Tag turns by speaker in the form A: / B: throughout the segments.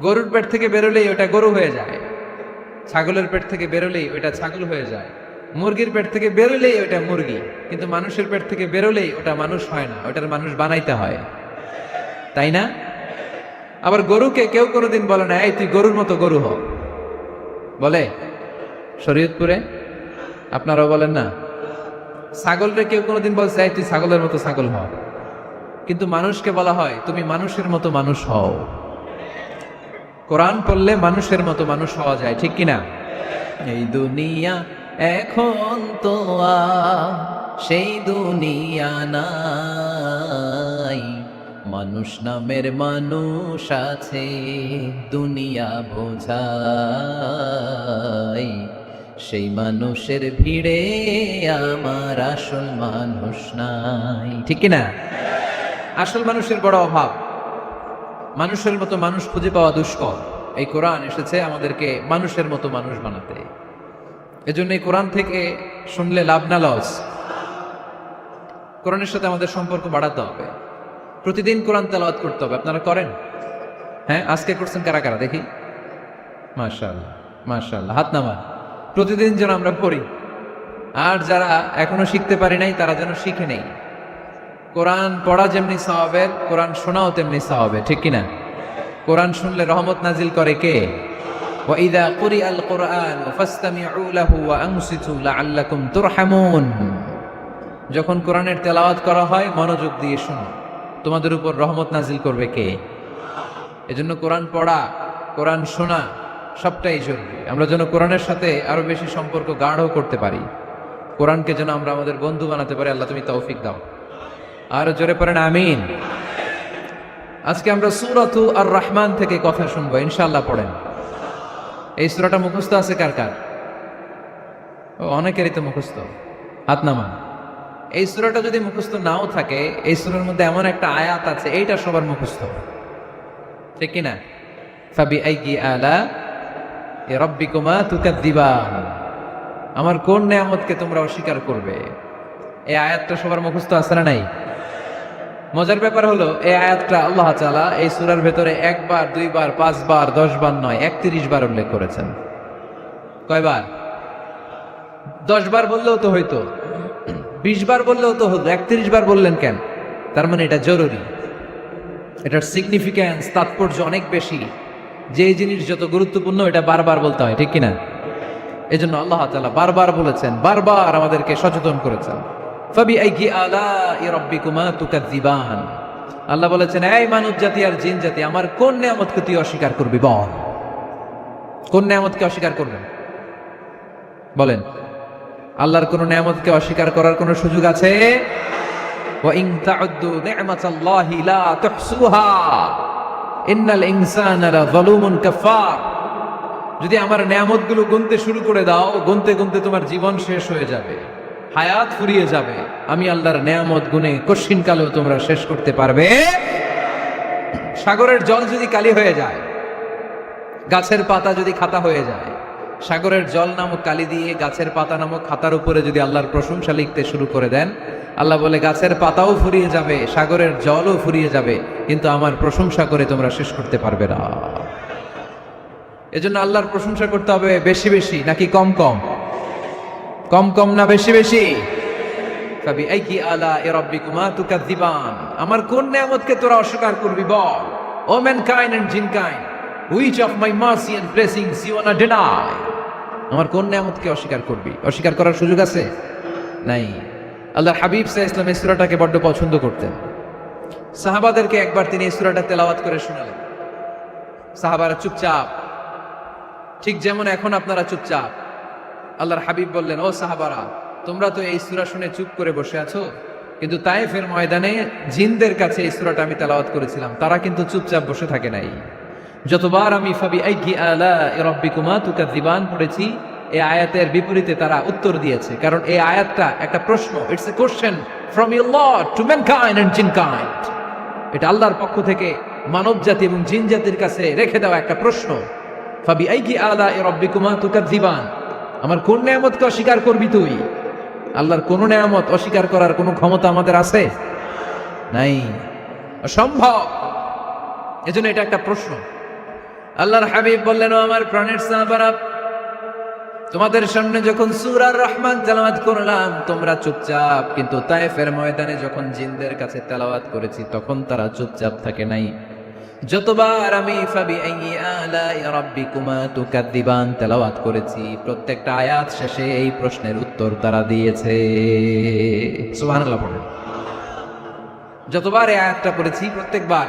A: গরুর পেট থেকে বেরোলেই ওটা গরু হয়ে যায়, ছাগলের পেট থেকে বেরোলেই ওটা ছাগল হয়ে যায়, মুরগির পেট থেকে বেরোলেই ওটা মুরগি, কিন্তু মানুষের পেট থেকে বেরোলেই ওটা মানুষ হয় না, ওটার মানুষ বানাইতে হয়, তাই না? আবার গরুকে কেউ কোনোদিন বলে না এই তুই গরুর মতো গরু হ, বলে? শরীয়তপুরে আপনারাও বলেন না? ছাগলরে কেউ কোনোদিন বলছে এই তুই ছাগলের মতো ছাগল হ, কিন্তু মানুষকে বলা হয় তুমি মানুষের মতো মানুষ হও। কোরআন পড়লে মানুষের মতো মানুষ হওয়া যায়, ঠিক কিনা? এই দুনিয়া এখন তো আর সেই দুনিয়া নাই, মানুষ নামের মানুষ আছে দুনিয়া বোঝাই, সেই মানুষের ভিড়ে আমার আসল মানুষ নাই, ঠিক কিনা? আসল মানুষের বড় অভাব, মানুষের মতো মানুষ খুঁজে পাওয়া দুষ্কর। এই কোরআন এসেছে আমাদেরকে মানুষের মতো মানুষ বানাতে। এজন্য এই কোরআন থেকে শুনলে লাভ না লস, কোরআনের সাথে আমাদের সম্পর্ক বাড়াতে হবে। প্রতিদিন কোরআন তেলাওয়াত করতে হবে। আপনারা করেন? হ্যাঁ, আজকে করছেন কারা কারা দেখি? মাশাআল্লাহ মাশাআল্লাহ, হাত নামান। প্রতিদিন যেন আমরা পড়ি, আর যারা এখনো শিখতে পারি নাই তারা যেন শিখে নেই। কোরআন পড়া যেমনি সওয়াবের, কোরআন শোনাও তেমনি সওয়াবের, ঠিক কিনা? কোরআন শুনলে রহমত নাজিল করে কে? ওয়া ইযা কুরিআল কুরআন ফাসতামিউ লাহু ওয়া আনসিতু লাআল্লাকুম তুরহামুন। যখন কোরআনের তেলাওয়াত করা হয় মনোযোগ দিয়ে শুনো, তোমাদের উপর রহমত নাজিল করবে কে? এজন্য কোরআন পড়া, কোরআন শোনা সবটাই জরুরি। আমরা যেন কোরআনের সাথে আরো বেশি সম্পর্ক গাঢ় করতে পারি, কোরআনকে যেন আমরা আমাদের বন্ধু বানাতে পারি। আল্লাহ তুমি তৌফিক দাও। আর জোরে পড়েন আমিন। আজকে আমরা সূরাতু আর রহমান থেকে কথা শুনবো ইনশাআল্লাহ। পড়েন। এই সূরাটা মুখস্থ আছে কার কার? অনেকেরই তো মুখস্থ, হাত নামান। এই সূরাটা যদি মুখস্থ নাও থাকে, এই সূরার মধ্যে এমন একটা আয়াত আছে এইটা সবার মুখস্থ, ঠিক কিনা? ফাবিআইয়ি আলা রাব্বিকুমা তুকাদ্দিবান, আমার কোন নিয়ামতকে তোমরা অস্বীকার করবে। এই আয়াতটা সবার মুখস্থ আছে না নাই? মজার ব্যাপার হলো এই আয়াতটা আল্লাহ তাআলা এই সূরার ভেতরে একবার, দুইবার, 5 বার, 10 বার নয়, 31 বার উল্লেখ করেছেন। কয়বার? 10 বার বললেও তো হইতো, 20 বার বললেও তো হতো, 31 বার বললেন কেন? তার মানে এটা জরুরি, এটার সিগনিফিক্যান্স, তাৎপর্য অনেক বেশি। যে জিনিস যত গুরুত্বপূর্ণ এটা বারবার বলতে হয়, ঠিক কিনা? এজন্য আল্লাহ তাআলা বারবার বলেছেন, বারবার আমাদেরকে সচেতন করেছেন। ফাবিআইয়ি আলাই রাব্বিকুমা তুকাযযিবান। আল্লাহ বলেছেন, এই মানব জাতি আর জিন জাতি, আমার কোন নিয়ামতকে তুই অস্বীকার করবি বল? কোন নিয়ামতকে অস্বীকার করবেন বলেন? আল্লাহর কোন নিয়ামতকে অস্বীকার করার কোন সুযোগ আছে? ওয়া ইন তাউদ্দু নি'মাতাল্লাহি লা তুহসুহা ইন্নাল ইনসানা লাযালুমুন কাফার। যদি আমার নিয়ামতগুলো গুনতে শুরু করে দাও, গুনতে গুনতে তোমার জীবন শেষ হয়ে যাবে, হায়াত ফুরিয়ে যাবে। আমি আল্লাহর নিয়ামত গুনে কশিন কালেও তোমরা শেষ করতে পারবে। সাগরের জল যদি কালি হয়ে যায়, গাছের পাতা যদি খাতা হয়ে যায়, সাগরের জল নামক কালি দিয়ে গাছের পাতা নামক খাতার উপরে যদি আল্লাহর প্রশংসা লিখতে শুরু করে দেন, আল্লাহ বলে গাছের পাতাও ফুরিয়ে যাবে, সাগরের জলও ফুরিয়ে যাবে, কিন্তু আমার প্রশংসা করে তোমরা শেষ করতে পারবে না। এজন্য আল্লাহর প্রশংসা করতে হবে বেশি বেশি নাকি কম কম? কম কম না বেশি বেশি? ফাবিআইয়ি আলাই রাব্বিকুমা তুকাযযিবান, আমার কোন নিয়ামতকে তোরা অস্বীকার করবি বল? O mankind and jinnkind, which of my mercy and blessings you wanna deny? আমার কোন নিয়ামতকে অস্বীকার করবি? অস্বীকার করার সুযোগ আছে? নাই। আল্লাহর হাবিব সাল্লাল্লাহু আলাইহি ওয়াসাল্লাম এই সূরাটাকে বড় পছন্দ করতেন। সাহাবাদেরকে একবার তিনি এই সূরাটা তেলাওয়াত করে শোনালেন। সাহাবারা চুপচাপ, ঠিক যেমন এখন আপনারা চুপচাপ। আল্লাহর হাবিব বললেন, ও সাহাবারা, তোমরা তো এই সূরা শুনে চুপ করে বসে আছো, কিন্তু তায়েফের ময়দানে জিনদের কাছে এই সূরাটা আমি তেলাওয়াত করেছিলাম, তারা কিন্তু চুপচাপ বসে থাকে নাই। যতবার আমি ফাবিআইয়ি আলাই রাব্বিকুমা তুকাযযিবান পড়েছি, এই আয়াতের বিপরীতে তারা উত্তর দিয়েছে, কারণ এই আয়াতটা একটা প্রশ্ন। It's a question from your Lord to mankind and jinnkind. এটা আল্লাহর পক্ষ থেকে মানব জাতি এবং জিন জাতির কাছে রেখে দেওয়া একটা প্রশ্ন। ফাবিআইয়ি আলাই রাব্বিকুমা তুকাযযিবান, আমার কোন নিয়ামতকে অস্বীকার করবি তুই? আল্লাহর কোন নিয়ামত অস্বীকার করার কোন ক্ষমতা আমাদের আছে? নাই, অসম্ভব। এজন্য এটা একটা প্রশ্ন। আল্লাহর হাবিব বললেন, ও আমার প্রাণের সাহাবারা, তোমাদের সামনে যখন সূরা আর রহমান তেলাওয়াত করলাম তোমরা চুপচাপ, কিন্তু তায়েফের ময়দানে যখন জিনদের কাছে তেলাওয়াত করেছি তখন তারা চুপচাপ থাকে নাই। যতবার আমি ফাবিআইয়ি আলাই রাব্বিকুমা তুকাদ্দিবান তেলাওয়াত করেছি প্রত্যেকটা আয়াত শেষে এই প্রশ্নের উত্তর তারা দিয়েছে। সুবহানাল্লাহ পড়েন। যতবার এই আয়াতটা পড়েছি প্রত্যেকবার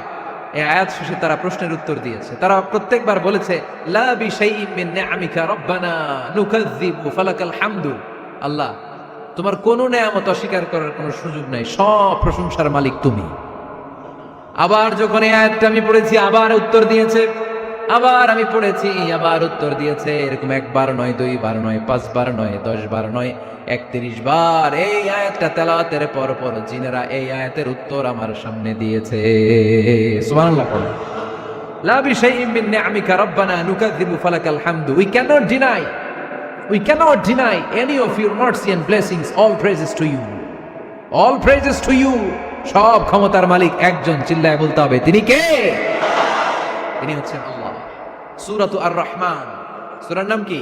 A: এই আয়াত শেষে তারা প্রশ্নের উত্তর দিয়েছে। তারা প্রত্যেকবার বলেছে, লা বিশাইইন মিন নিআমিকা রব্বানা নুকাযযিবু ফালাকাল হামদু। আল্লাহ, তোমার কোনো নেয়ামত অস্বীকার করার কোনো সুযোগ নাই, সব প্রশংসার মালিক তুমি। আবার যখন এই আয়াতটা আমি পড়েছি আবার উত্তর দিয়েছে, আবার আমি পড়েছি আবার উত্তর দিয়েছে। এরকম একবার নয়, দুইবার নয়, 5 বার নয়, 10 বার নয়, 31 বার এই আয়াতটা তেলাওয়াতের পর পর জিনেরা এই আয়াতের উত্তর আমার সামনে দিয়েছে। সুবহানাল্লাহ পড়ুন। লা বিশাইইন মিন নিআমিকা রব্বানা নুকাযযিবু ফালাকাল হামদু। We cannot deny any of your mercy and blessings. All praises to you. All praises to you. সব ক্ষমতার মালিক একজন, চিল্লায় বলতে হবে, তিনি কে? তিনি হচ্ছেন আল্লাহ। সূরাতু আর রহমান, সূরার নাম কি?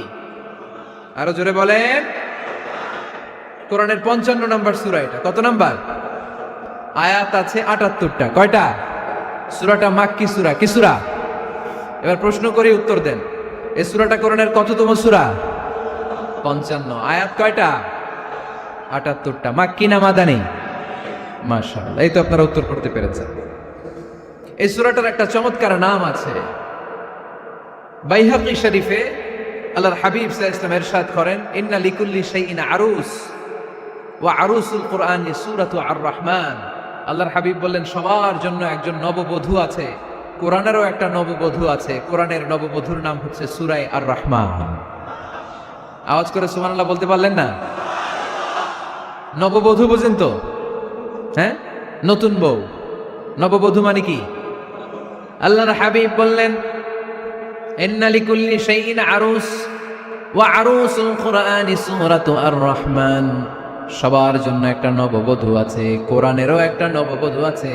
A: আরো জোরে বলেন। কোরআনের 55 নম্বর সূরা এটা। কত নাম্বার? আয়াত আছে 78টা। কয়টা? সূরাটা মাক্কি সূরা। কি সূরা? এবার প্রশ্ন করি, উত্তর দেন। এই সূরাটা কোরআনের কততম সূরা? 55। আয়াত কয়টা? 78টা। মাক্কি না মাদানী? মাশাআল্লাহ, এই তো আপনারা উত্তর করতে পেরেছেন। এই সূরাটার একটা চমৎকার নাম আছে। বাইহাকী শরীফে আল্লাহর হাবিব সাল্লাল্লাহু আলাইহি ওয়াসাল্লাম ইরশাদ করেন, ইন্না লিকুল্লি শাইইন আরুস ওয়া আরুসুল কুরআনি সূরাতু আর রহমান। আল্লাহর হাবিব বললেন, সবার জন্য একজন নববধূ আছে, কোরআনেরও একটা নববধূ আছে। কোরআনের নববধূর নাম হচ্ছে সূরা আর রহমান। আওয়াজ করে সুবহানাল্লাহ বলতে পারলেন না? নববধূ বুঝেন তো? হ্যাঁ, নতুন বউ। নববধূ মানে কি? আল্লাহর হাবিব বললেন, ইন্না লিকুল্লি শাইইন আরুস ওয়া আরুসুল কুরআনি সূরাতু আর রহমান। সবার জন্য একটা নববধূ আছে, কোরআনেরও একটা নববধূ আছে।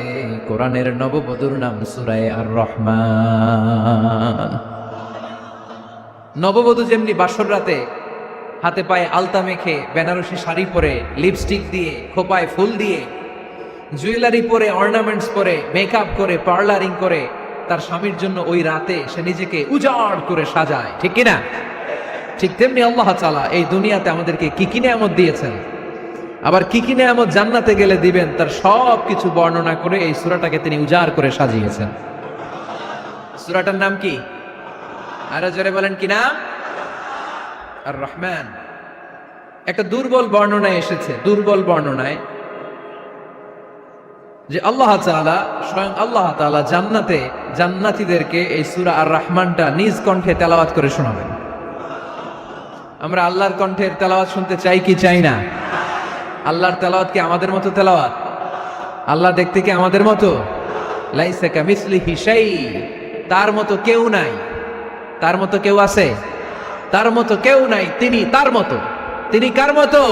A: কোরআনের নববধূর নাম সূরা আর রহমান। নববধূ যেমনি বাসর রাতে হাতে পায়ে আলতা মেখে, বেনারসি শাড়ি পরে, লিপস্টিক দিয়ে, খোপায় ফুল দিয়ে, জুয়েলারি পরে, অর্নামেন্টস পরে, মেকআপ করে, পার্লারিং করে তার স্বামীর জন্য ওই রাতে সে নিজেকে উজাড় করে সাজায়, ঠিক কিনা? ঠিক তেমনি আল্লাহ তাআলা এই দুনিয়াতে আমাদেরকে কি কি নিয়ামত দিয়েছেন, আবার কি কি নিয়ামত জান্নাতে গেলে দিবেন, তার সব কিছু বর্ণনা করে এই সূরাটাকে তিনি উজাড় করে সাজিয়েছেন। সূরাটার নাম কি? আরো জোরে বলেন, কি নাম? আর রহমান। একটা দুর্বল বর্ণনায় এসেছে, দুর্বল বর্ণনায়, যে আল্লাহ তাআলা, স্বয়ং আল্লাহ তাআলা জান্নাতে জান্নাতীদেরকে এই সূরা আর রহমানটা নিজ কণ্ঠে তেলাওয়াত করে শোনাবেন। আমরা আল্লাহর কণ্ঠের তেলাওয়াত শুনতে চাই কি চাই না? আল্লাহর তেলাওয়াত কি আমাদের মতো তেলাওয়াত? আল্লাহ দেখতে কি আমাদের মতো? লাইসা কামিসলিহি শাই। তার মতো কেউ নাই। তার মতো কেউ আছে? তার মতো কেউ নাই। তিনি তার মতো। তিনি কার মতো?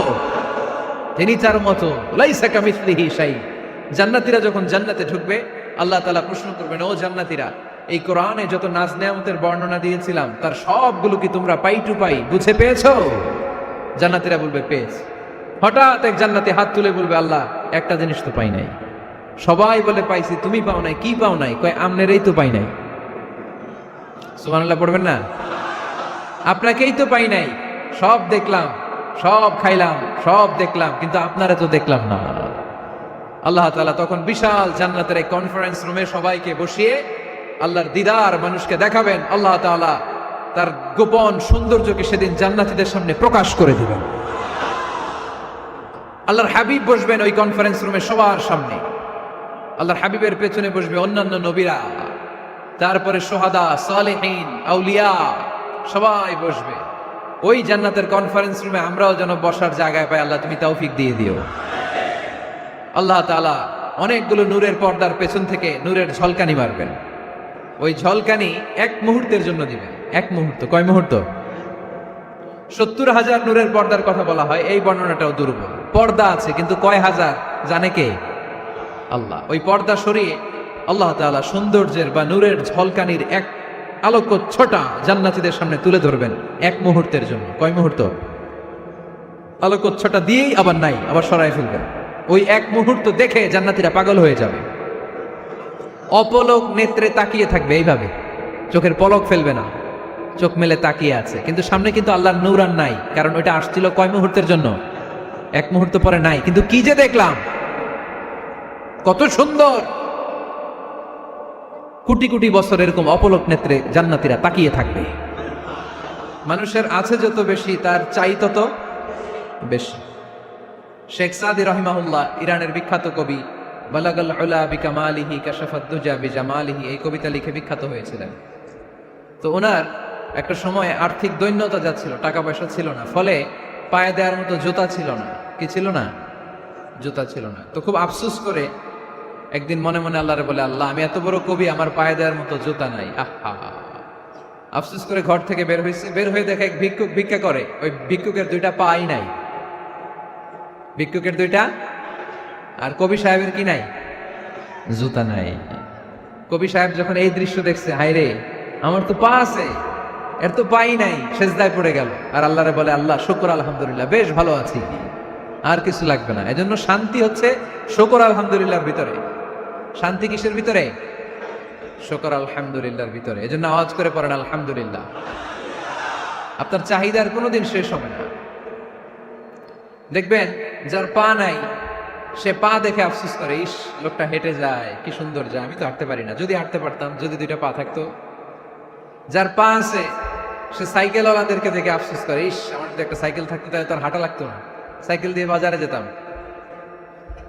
A: তিনি তার মতো। লাইসা কামিসলিহি শাই। জান্নাতীরা যখন জান্নাতে ঢুকবে আল্লাহ তাআলা প্রশ্ন করবেন, ও জান্নাতীরা, এই কোরআনে যত নাজ নেয়ামতের বর্ণনা দিয়েছিলাম তার সবগুলো কি তোমরা পাই টু পাই বুঝে পেয়েছো? জান্নাতীরা বলবে পেয়েছি। হঠাৎ এক জান্নাতি হাত তুলে বলবে, আল্লাহ, একটা জিনিস তো পাই নাই। সবাই বলে পাইছি, তুমি পাও নাই। কি পাও নাই? কয়, আমনেরই তো পাই নাই। সুবহানাল্লাহ পড়বেন না? আপনাকেই তো পাই নাই। সব দেখলাম, সব খাইলাম, সব দেখলাম, কিন্তু আপনারা তো দেখলাম না। আল্লাহ তাআলা তখন বিশাল জান্নাতের এক কনফারেন্স রুমে সবাইকে বসিয়ে আল্লাহর দিদার মানুষকে দেখাবেন। আল্লাহ তাআলা তার গোপন সৌন্দর্যকে সেদিন জান্নাতীদের সামনে প্রকাশ করে দিবেন। আল্লাহর হাবিব বসবেন ওই কনফারেন্স রুমে সবার সামনে। আল্লাহর হাবিবের পেছনে বসবে অন্যান্য নবীরা, তারপরে সোহাদা, সালেহীন, আউলিয়া, সবাই বসবে ওই জান্নাতের কনফারেন্স রুমে। আমরাও যেন বসার জায়গায় পাই, আল্লাহ তুমি তৌফিক দিয়ে দিও। আল্লাহ তাআলা অনেকগুলো নূরের পর্দার পেছন থেকে নূরের ঝলকানি মারবেন। ওই ঝলকানি এক মুহূর্তের জন্য দিবেন। এক মুহূর্ত। কয় মুহূর্ত? 70,000 নূরের পর্দার কথা বলা হয়, এই বর্ণনাটাও দুর্বল। পর্দা আছে কিন্তু কয় হাজার জানে কে? আল্লাহ। ওই পর্দা সরিয়ে আল্লাহ তাআলা সৌন্দর্যের বা নূরের ঝলকানির এক আলোকচ্ছটা জান্নাতীদের সামনে তুলে ধরবেন এক মুহূর্তের জন্য। কয় মুহূর্ত? আলোকচ্ছটা দিয়েই আবার নাই, আবার সরাই ফেলবেন। ওই এক মুহূর্ত দেখে জান্নাতীরা পাগল হয়ে যাবে, অপলক নেত্রে তাকিয়ে থাকবে এইভাবে, চোখের পলক ফেলবে না, চোখ মেলে তাকিয়ে আছে। কিন্তু সামনে কিন্তু আল্লাহর নূর আর নাই, কারণ ওইটা আসছিল কয় মুহূর্তের জন্য? এক মুহূর্ত পরে নাই। কিন্তু কি যে দেখলাম, কত সুন্দর! কোটি কোটি বছর এরকম অপলক নেত্রে জান্নাতীরা তাকিয়ে থাকবে। মানুষের আছে যত বেশি, তার চাই তত বেশি। শেখ সাদি রহিমাহুল্লাহ, ইরানের বিখ্যাত কবি, বালাগাল উলা বিকামালিহি কাশাফাদ দুজা বিজামালিহি, এই কবিতা লিখে বিখ্যাত হয়েছিলেন। তো ওনার একটা সময় আর্থিক দৈন্যতা যাচ্ছিল, টাকা পয়সা ছিল না, ফলে পায়ে দেওয়ার মতো জুতা ছিল না। কি ছিল না? জুতা ছিল না। তো খুব আফসোস করে একদিন মনে মনে আল্লাহরে বলে, আল্লাহ, আমি এত বড় কবি, আমার পায়ে দেওয়ার মতো জুতা নাই। আহা! আফসোস করে ঘর থেকে বের হয়েছে, বের হয়ে দেখে এক ভিক্ষুক ভিক্ষা করে। ওই ভিক্ষুকের দুইটা পাই নাই, ভিক্ষুকের দুইটা, আর কবি সাহেবের কি নাই? জুতা নাই। কবি সাহেব যখন এই দৃশ্য দেখছে, হায় রে, আমার তো পা আছে, এর তো পাই নাই, সেজদায় পড়ে গেল। আর আল্লাহরে বলে, আল্লাহ শুকর আলহামদুলিল্লাহ, বেশ ভালো আছি, আর কিছু লাগবে না। এজন্য শান্তি হচ্ছে শুকর আলহামদুলিল্লাহর ভিতরে। শান্তি কিসের ভিতরে? শুকর আলহামদুলিল্লাহর ভিতরে। এজন্য আওয়াজ করে পড়েন আলহামদুলিল্লাহ। আপনার চাহিদার কোনোদিন শেষ হবে না। দেখবেন যার পা নাই, সে পা দেখে আফসোস করে, ইস, লোকটা হেঁটে যায়, কি সুন্দর যায়, আমি তো হাঁটতে পারি না, যদি হাঁটতে পারতাম, যদি দুইটা পা থাকতো। যার পা আছে, সে সাইকেলওয়ালাদেরকে দেখে আফসোস করে, ইস, আমার যদি একটা সাইকেল থাকতো তাহলে তার হাঁটা লাগতো না, সাইকেল দিয়ে বাজারে যেতাম।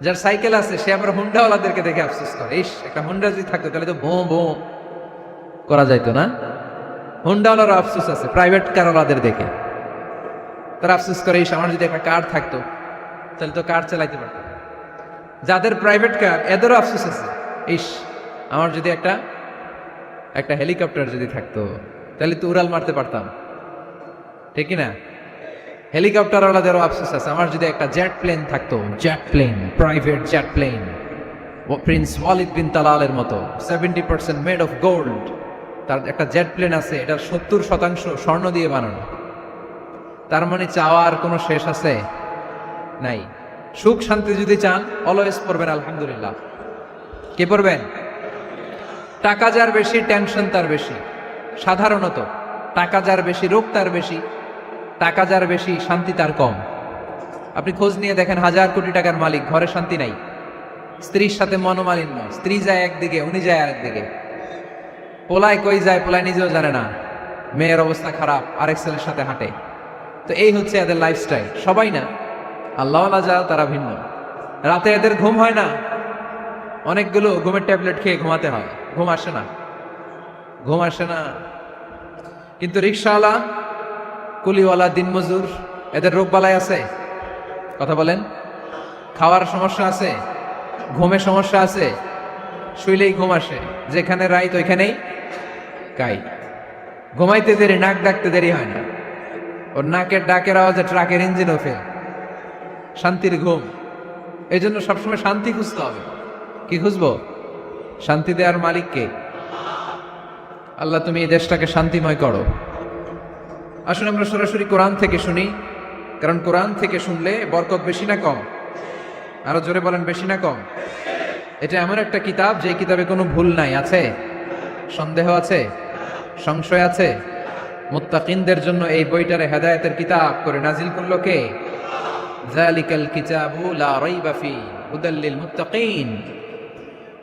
A: যার সাইকেল আছে, সে আবার হুন্ডাওয়ালাদেরকে দেখে আফসোস করে, ইস, একটা হুন্ডা যদি থাকতো তাহলে তো ভোঁ ভোঁ করা যাইতো না। হুন্ডাওয়ালারও আফসোস আছে প্রাইভেট কারওয়ালাদের দেখে, তারা আফসোস করে, ইস, আমার যদি একটা কার থাকতো তাহলে তো কার চালাইতে পারতাম। যাদের প্রাইভেট কার, এদেরও আফসোস আছে, ইস, আমার যদি একটা হেলিকপ্টার যদি থাকতো তাহলে তো উড়াল মারতে পারতাম, ঠিক না? হেলিকপ্টারওয়ালাদেরও আফসোস আছে, আমার যদি একটা জেট প্লেন থাকতো, jet plane, private jet plane, prince Walid bin তালালের মতো 70% মেড অফ গোল্ড, তার একটা জেট প্লেন আছে, এটার 70% স্বর্ণ দিয়ে বানানো। তার মানে চাওয়ার কোনো শেষ আছে? নাই। সুখ শান্তি যদি চান, অলওয়েজ পড়বেন আলহামদুলিল্লাহ। কে পড়বেন? টাকা যার বেশি, টেনশন তার বেশি। সাধারণত টাকা যার বেশি, রোগ তার বেশি। টাকা যার বেশি, শান্তি তার কম। আপনি খোঁজ নিয়ে দেখেন, 1000 কোটি টাকার মালিক, ঘরে শান্তি নাই, স্ত্রীর সাথে মনোমালিন্য, স্ত্রী যায় একদিকে, উনি যায় আরেকদিকে, পোলায় কই যায়, পোলায় নিজেও জানে না, মেয়ের অবস্থা খারাপ, আরেক ছেলের সাথে হাঁটে। তো এই হচ্ছে এদের লাইফস্টাইল। সবাই না, আল্লাহওয়ালা যারা, তারা ভিন্ন। রাতে এদের ঘুম হয় না, অনেকগুলো ঘুমের ট্যাবলেট খেয়ে ঘুমাতে হয়, ঘুম আসে না, ঘুম আসে না। কিন্তু রিক্সাওয়ালা, কুলিওয়ালা, দিনমজুর, এদের রোগ বালাই আছে? কথা বলেন। খাওয়ার সমস্যা আছে, ঘুমের সমস্যা আছে, শুইলেই ঘুম আসে, যেখানে রাইত ওইখানেই কাই। ঘুমাইতে দেরি, নাক ডাকতে দেরি হয় না, ওর নাকের ডাকের আওয়াজে ট্রাকের ইঞ্জিনও ফেল। শান্তির ঘুম। এই জন্য সবসময় শান্তি খুঁজতে হবে। কি খুঁজবো? শান্তি দেওয়ার মালিককে। আল্লাহ, তুমি এই দেশটাকে শান্তিময় করো। আসুন আমরা সরাসরি কোরআন থেকে শুনি, কারণ কোরআন থেকে শুনলে বরকত বেশি না কম? আরো জোরে বলেন, বেশি না কম? এটা এমন একটা কিতাব, যে কিতাবে কোনো ভুল নাই। আছে? সন্দেহ আছে? সংশয় আছে? মুত্তাকিনদের জন্য এই বইটারে হেদায়েতের কিতাব করে নাজিল করলো কে? যালিকাল কিতাবু লা রাইবা ফি হুদাল লিল মুত্তাকিন।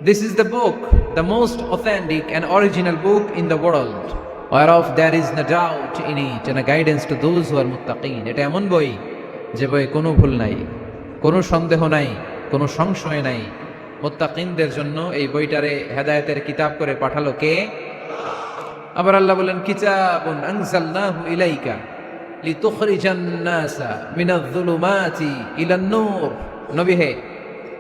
A: This is the book, the most authentic and original book in the world, whereof there is no doubt in it, and a guidance to those who are muttaqin. এটা এমন বই, যে বইয়ে কোনো ভুল নাই, কোনো সন্দেহ নাই, কোনো সংশয় নাই। মুত্তাকিনদের জন্য এই বইটারে হেদায়েতের কিতাব করে পাঠালো কে? আবার আল্লাহ বলেন, কিতাবুন আনজালনাহু ইলাইকা লিতুখরিজান নাসা মিনাজ-যুলুমাতি ইলান নূর। নবী হে,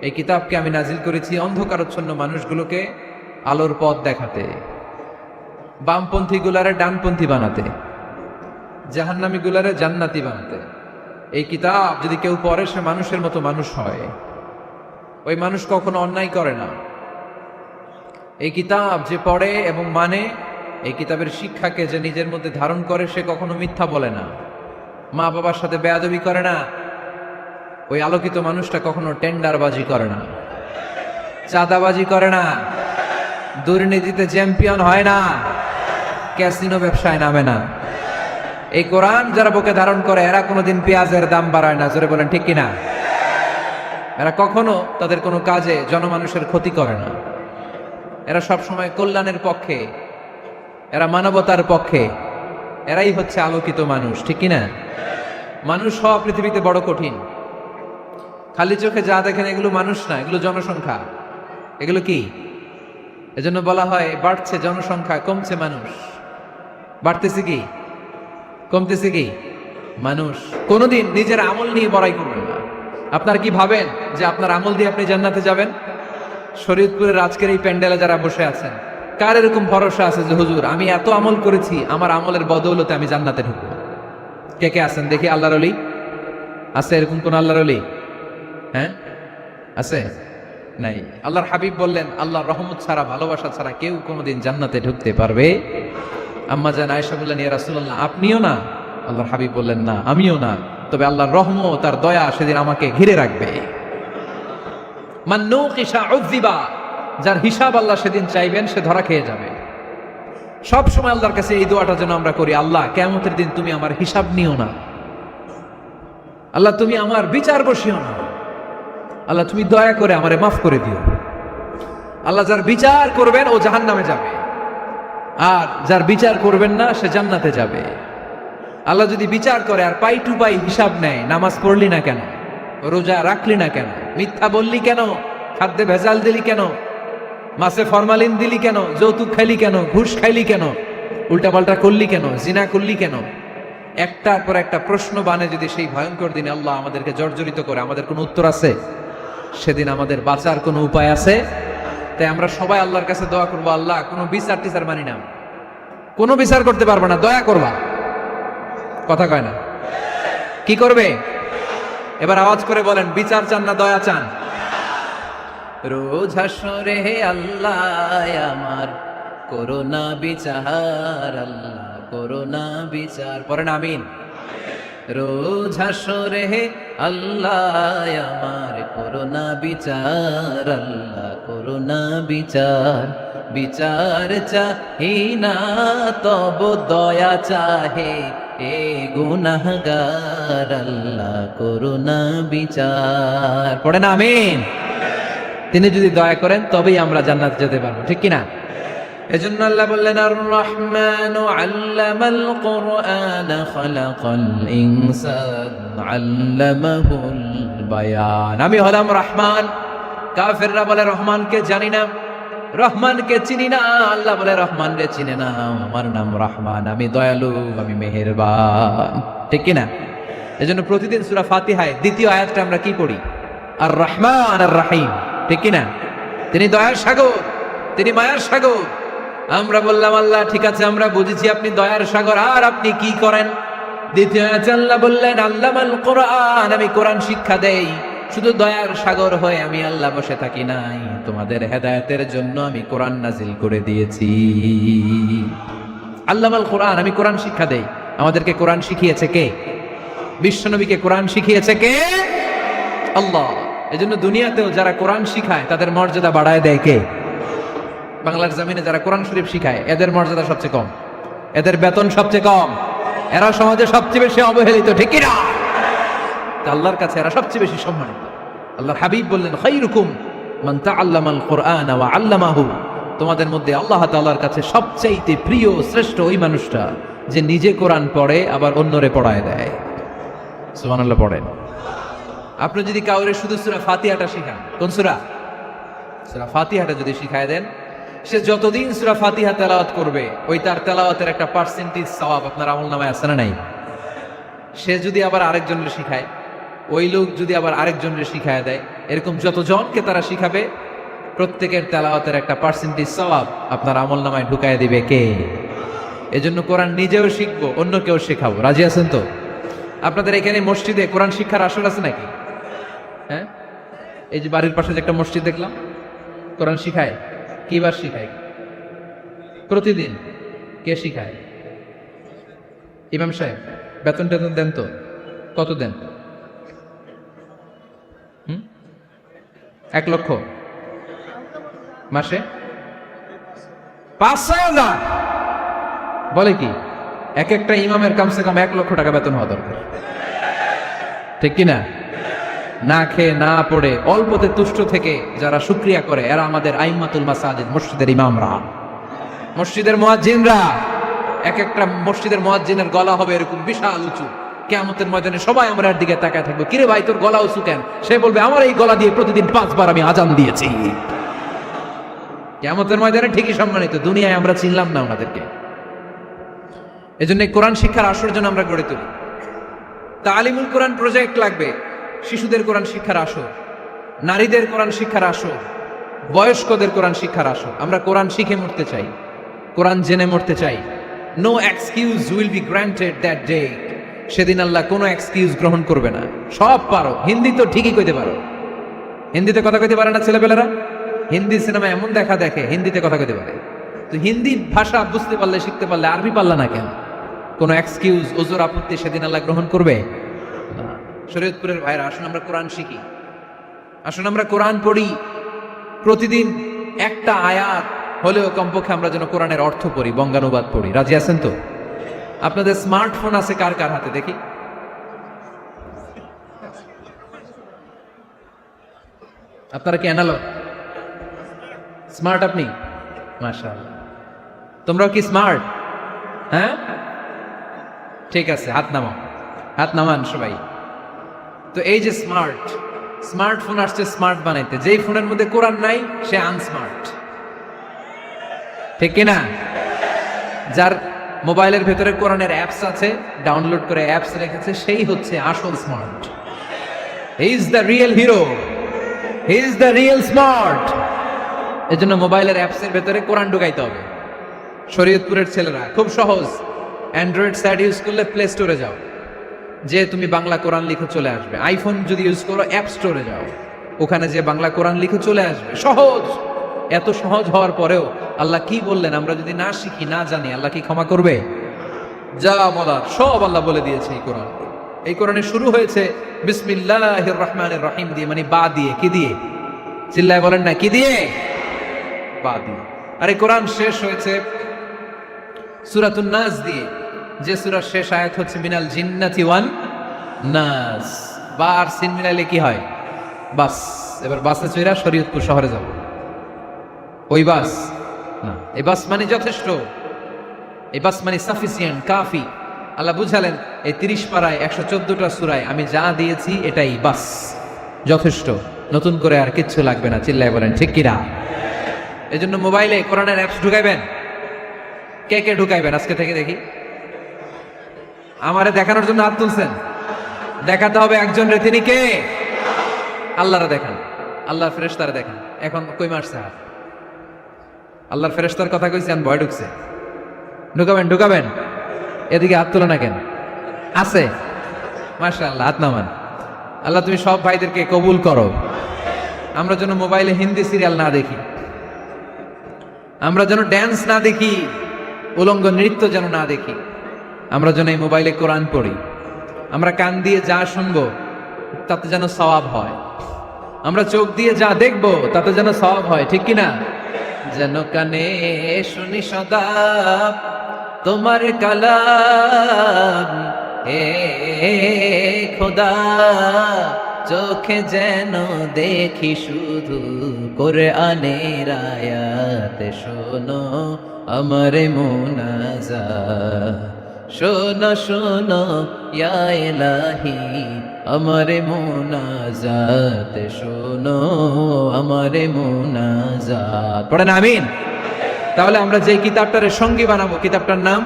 A: এই কিতাবকে আমি নাজিল করেছি অন্ধকারাচ্ছন্ন মানুষগুলোকে আলোর পথ দেখাতে, বামপন্থী গুলারে ডানপন্থী বানাতে, জাহান্নামী গুলারে জান্নাতি বানাতে। এই কিতাব যদি কেউ পড়ে, সে মানুষের মতো মানুষ হয়। ওই মানুষ কখনো অন্যায় করে না। এই কিতাব যে পড়ে এবং মানে, এই কিতাবের শিক্ষাকে যে নিজের মধ্যে ধারণ করে সে কখনো মিথ্যা বলে না, মা বাবার সাথে বেয়াদবি করে না, ওই আলোকিত মানুষটা কখনো টেন্ডারবাজি করে না, চাঁদাবাজি করে না, দুর্নীতিতে চ্যাম্পিয়ন হয় না, ক্যাসিনো ব্যবসায় নামে না। এই কোরআন যারা বুকে ধারণ করে এরা কোনোদিন পেঁয়াজের দাম বাড়ায় না, জোরে বলেন ঠিক কিনা? এরা কখনো তাদের কোনো কাজে জনমানুষের ক্ষতি করে না, এরা সব সময় কল্যাণের পক্ষে, এরা মানবতার পক্ষে, এরাই হচ্ছে আলোকিত মানুষ, ঠিক কিনা? মানুষ হওয়া পৃথিবীতে বড় কঠিন। খালি চোখে যা দেখেন এগুলো মানুষ না, এগুলো জনসংখ্যা। এগুলো কি? এজন্য বলা হয় বাড়ছে জনসংখ্যা, কমছে মানুষ। বাড়তেছে কি, কমতেছে কি? মানুষ। কোনোদিন নিজের আমল নিয়ে বড়াই করবেন না। আপনার কি ভাবেন যে আপনার আমল দিয়ে আপনি জান্নাতে যাবেন? শরীয়তপুরের আজকের এই প্যান্ডেলে যারা বসে আছেন, কার এরকম ভরসা আছে যে হুজুর আমি এত আমল করেছি, আমার আমলের বদৌলতে আমি জান্নাতে ঢুকবো? কে কে আছেন দেখি? আল্লাহর ওলি আছে? এরকম কোন আল্লাহর ওলি? হ্যাঁ আছে? নাই। আল্লাহর হাবিব বললেন আল্লাহর রহমত ছাড়া, ভালোবাসা ছাড়া কেউ কোনোদিন জান্নাতে ঢুকতে পারবে? আম্মা জান আয়েশা বললেন ইয়া রাসূলুল্লাহ আপনিও না? আল্লাহর হাবিব বললেন না আমিও না, তবে আল্লাহর রহমত তার দয়া সেদিন আমাকে ঘিরে রাখবে। মান নুকিশা উযিবা, যার হিসাব আল্লাহ সেদিন চাইবেন সে ধরা খেয়ে যাবে। সব সময় আল্লাহর কাছে এই দোয়াটা যেন আমরা করি, আল্লাহ কিয়ামতের দিন তুমি আমার হিসাব নিও না, আল্লাহ তুমি আমার বিচার বসিও না, আল্লাহ তুমি দয়া করে আমারে মাফ করে দিও। আল্লাহ যার বিচার করবেন ও জাহান্নামে যাবে, আর যার বিচার করবেন না সে জান্নাতে যাবে। আল্লাহ যদি বিচার করে আর পাই টু পাই হিসাব নেয়, নামাজ পড়লি না কেন, রোজা রাখলি না কেন, মিথ্যা বললি কেন, খাদ্যে ভেজাল দিলি কেন, মাছে ফরমালিন দিলি কেন, যৌতুক খাইলি কেন, ঘুষ খাইলি কেন, উল্টাপাল্টা করলি কেন, জিনা করলি কেন, একটার পর একটা প্রশ্ন বানে যদি সেই ভয়ঙ্কর দিনে আল্লাহ আমাদেরকে জর্জরিত করে, আমাদের কোনো উত্তর আছে? সেদিন আমাদের বাঁচার কোনো উপায় আছে? তাই আমরা সবাই আল্লাহর কাছে দোয়া করবো, আল্লাহ কোনো বিচার টিচার মানি না, কোনো বিচার করতে পারবো না, দয়া করবা। কথা কয় না? কি করবে? এবার আওয়াজ করে বলেন, বিচার চান না দয়া চান? রোজ হাসরে হে আল্লাহ আমার করোনা বিচার, আল্লাহ করোনা বিচার, পড়েন আমিন। রোজ হাসরে হে আল্লাহ আমার করোনা বিচার, আল্লাহ করোনা বিচার। বিচার চাহি না তব দয়া চাহে এ গুনাহগার, আল্লাহ করোনা বিচার। পড়েন আমিন। তিনি যদি দয়া করেন তবেই আমরা জান্নাত যেতে পারবো, ঠিক কিনা? এজন্য আল্লাহ বললেন আর রহমানু আল্লামাল কুরআন খালাকাল ইনসান আল্লামাহুল বায়ান। আমি হলাম রহমান। কাফেররা বলে রহমানকে জানি না, রহমানকে চিনি না। আল্লাহ বলে রহমান রে চিনে না, আমার নাম রহমান, আমি দয়ালু, আমি মেহেরবান, ঠিক কিনা? এজন্য প্রতিদিন সূরা ফাতিহায় দ্বিতীয় আয়াতটা আমরা কি পড়ি? আর রহমান আর রাহিম, ঠিক কিনা? তিনি দয়ার সাগর, তিনি মায়ার সাগর। আমরা বললাম আল্লাহ ঠিক আছে আমরা বুঝেছি আপনি দয়ার সাগর, আর আপনি কি করেন? দ্বিতীয় আয়াতে আল্লাহ বললেন আল্লামাল কোরআন, আমি কোরআন শিক্ষা দেই। শুধু দয়ার সাগর হয়ে আমি আল্লাহ বসে থাকি নাই, তোমাদের হেদায়েতের জন্য আমি কোরআন নাজিল করে দিয়েছি। আল্লামাল কোরআন, আমি কোরআন শিক্ষা দেই। আমাদেরকে কোরআন শিখিয়েছে কে? বিশ্বনবীকে কোরআন শিখিয়েছে কে? আল্লাহ। এজন্য দুনিয়াতেও যারা কোরআন শিখায় তাদের মর্যাদা বাড়ায় দেয় কে? বাংলার জমিনে যারা কোরআন শরীফ শিখায় এদের মর্যাদা সবচেয়ে কম, এদের বেতন সবচেয়ে কম, এরা সমাজে সবচেয়ে বেশি অবহেলিত, ঠিক কিনা? আল্লাহর কাছে এরা সবচেয়ে বেশি সম্মানিত। আল্লাহর হাবিব বললেন খায়রুকুম মান তাআল্লামাল কুরআন ওয়া আল্লামাহু, তোমাদের মধ্যে আল্লাহ তাআলার কাছে সবচেয়ে প্রিয় শ্রেষ্ঠ ওই মানুষটা যে নিজে কোরআন পড়ে আবার অন্যরে পড়ায় দেয়। সুবহানাল্লাহ পড়েন। আপনি যদি কাউরে শুধু সূরা ফাতিহাটা শিখান, কোন সূরা? সূরা ফাতিহাটা যদি শিখায় দেন, সে যতদিন সূরা ফাতিহা তেলাওয়াত করবে ওই তার তেলাওয়াতের একটা পার্সেন্টেজ সওয়াব আপনার আমলনামায় আছে না নাই? সে যদি আবার আরেকজনকে শিখায়, ওই লোক যদি আবার আরেকজনকে শিখায় দেয়, এরকম যতজনকে তারা শিখাবে প্রত্যেকের তেলাওয়াতের একটা পার্সেন্টেজ সওয়াব আপনার আমলনামায় ঢুকায় দিবে কে? এজন্য কোরআন নিজেও শিখবো, অন্যকেও শেখাবো। রাজি আছেন তো? আপনাদের এখানে মসজিদে কোরআন শিক্ষার আসর আছে নাকি? হ্যাঁ, এই যে বাড়ির পাশে যে একটা মসজিদ দেখলাম, কোরআন শিখায়। কি বার শিখায়? প্রতিদিন। কে শিখায়? ইমাম সাহেব। বেতন টেতন দেন তো? কত দেন? 1 লক্ষ মাসে? 5,000? বলে কি? এক একটা ইমামের কমসে কম 1 লক্ষ টাকা বেতন হওয়া দরকার, ঠিক কিনা? না খেয়ে না পড়ে অল্পতে তুষ্ট থেকে যারা শুকরিয়া করে এরা আমাদের আইম্মাতুল মাসাজিদ, মসজিদের ইমামরা, মসজিদের মুয়াজ্জিনরা। এক একটা মসজিদের মুয়াজ্জিনের গলা হবে এরকম বিশাল উঁচু। কিয়ামতের ময়দানে সবাই আমরার দিকে তাকায় থাকবে, কিরে ভাই তোর গলা উঁচু কেন? সে বলবে আমার এই গলা দিয়ে প্রতিদিন 5 বার আমি আজান দিয়েছি। কিয়ামতের ময়দানে ঠিকই সম্মানিত, দুনিয়ায় আমরা চিনলাম না ওনাদেরকে। এজন্য কোরআন শিক্ষার আসর জন্য আমরা গড়ে তুলি। তালিমুল কোরআন প্রজেক্ট লাগবে, শিশুদের কোরআন শিক্ষার আসর, নারীদের কোরআন শিক্ষার আসর, বয়স্কদের কোরআন শিক্ষার আসর। আমরা কোরআন শিখে মরতে চাই, কোরআন জেনে মরতে চাই। No excuse will be granted that day. সেদিন আল্লাহ কোনো এক্সকিউজ গ্রহণ করবে না। সব পারো, হিন্দি তো ঠিকই কইতে পারো। হিন্দিতে কথা কইতে পারে না ছেলেপেলেরা? হিন্দি সিনেমা এমন দেখা দেখে হিন্দিতে কথা কইতে পারে। তো হিন্দি ভাষা বুঝতে পারলে, শিখতে পারলে আরবি পারলা না কেন? কোনো এক্সকিউজ, ওজোর, আপত্তি সেদিন আল্লাহ গ্রহণ করবে না। শরীয়তপুরের ভাইরা, আসুন আমরা কোরআন শিখি, আসুন আমরা কোরআন পড়ি। প্রতিদিন একটা আয়াত হলেও কমপক্ষে আমরা যেন কোরআনের অর্থ পড়ি, বঙ্গানুবাদ পড়ি। রাজি আছেন তো? আপনাদের স্মার্টফোন আছে কার কার হাতে দেখি? আপনারা কি অ্যানালগ? স্মার্ট আপনি? মাশাআল্লাহ। তোমরাও কি স্মার্ট? হ্যাঁ, ঠিক আছে, হাত নামাও, হাত নামান সবাই। তো এই যে স্মার্টফোন আসছে স্মার্ট বানাইতে, যেই ফোনের মধ্যে কোরআন নাই সে আনস্মার্ট, ঠিক কিনা? যার মোবাইলের ভেতরে কোরআনের অ্যাপস আছে, ডাউনলোড করে অ্যাপস রেখেছে, সেই হচ্ছে আসল smart. He is the real hero, he is the real smart. এজন্য মোবাইলের অ্যাপসের ভেতরে কোরআন ঢুকাইতে হবে। শরীয়তপুরের ছেলেরা খুব সহজ, অ্যান্ড্রয়েড স্যাট ইউজ করলে প্লে স্টোরে যাও, যে তুমি বাংলা কোরআন লিখে চলে আসবে। আইফোন যদি ইউজ করো অ্যাপ স্টোরে যাও, ওখানে যে বাংলা কোরআন লিখে চলে আসবে। সহজ। এত সহজ হওয়ার পরেও আল্লাহ কি বললেন আমরা যদি না শিখি, না জানি, আল্লাহ কি ক্ষমা করবে? যা বলার সব আল্লাহ বলে দিয়েছে এই কোরআন। এই কোরআনে শুরু হয়েছে বিসমিল্লাহির রহমানির রহিম দিয়ে, মানে বা দিয়ে। কি দিয়ে? চিল্লায় বলেন না, কি দিয়ে? বা দিয়ে। আর এই কোরআন শেষ হয়েছে সূরাতুন নাস দিয়ে, যে সূরার শেষ আয়াত হচ্ছে মিনাল জিন্নাতি ওয়ান নাস। বা আর সিন মিলাইলে কি হয়? বাস। এবার বাসে চড়া শরীয়তপুর শহরে যাব। ওই বাস না, এই বাস মানে যথেষ্ট, এই বাস মানে সাফিসিয়েন্ট, কাফি। আল্লাহ বুঝালেন এই 30 পারায় 114টা সূরায় আমি যা দিয়েছি এটাই বাস, যথেষ্ট, নতুন করে আর কিচ্ছু লাগবে না। চিল্লায় বলেন ঠিক কিনা? এই জন্য মোবাইলে কোরআনের অ্যাপস ঢুকাইবেন। কে কে ঢুকাইবেন আজকে থেকে দেখি? আমারে দেখানোর জন্য হাত তুলছেন? দেখাতে হবে একজন রে, তিনি কে? আল্লাহরা দেখান, আল্লাহর ফেরেশতারা দেখান। এখন কই মারছে হাত? আল্লাহর ফেরেশতার কথা কইছি, আমি ভয় ঢুকছে। ঢুকাবেন ঢুকাবেন। এদিকে হাত তোলে না কেন? আছে? মাশাআল্লাহ, হাত নামান। আল্লাহ তুমি সব ভাইদেরকে কবুল করো। আমরা যেন মোবাইলে হিন্দি সিরিয়াল না দেখি, আমরা যেন ড্যান্স না দেখি, উলঙ্গ নৃত্য যেন না দেখি। আমরা যেন এই মোবাইলে কোরআন পড়ি। আমরা কান দিয়ে যা শুনবো তাতে যেন সওয়াব হয়। আমরা চোখ দিয়ে যা দেখবো তাতে যেন সওয়াব হয়, ঠিক কিনা? যেন কানে শুনি সদা তোমার কালাম, হে খোদা চোখে যেন দেখি শুধু কোরআনের আয়াত। শোনো আমার মুনাজাত, শোনো শোনো ইয়া ইলাহি আমার মুনাজাত, শোনো আমার মুনাজাত। পড়েন আমিন। তাহলে আমরা যে কিতাবটারে সঙ্গী বানাবো, কিতাবটার নাম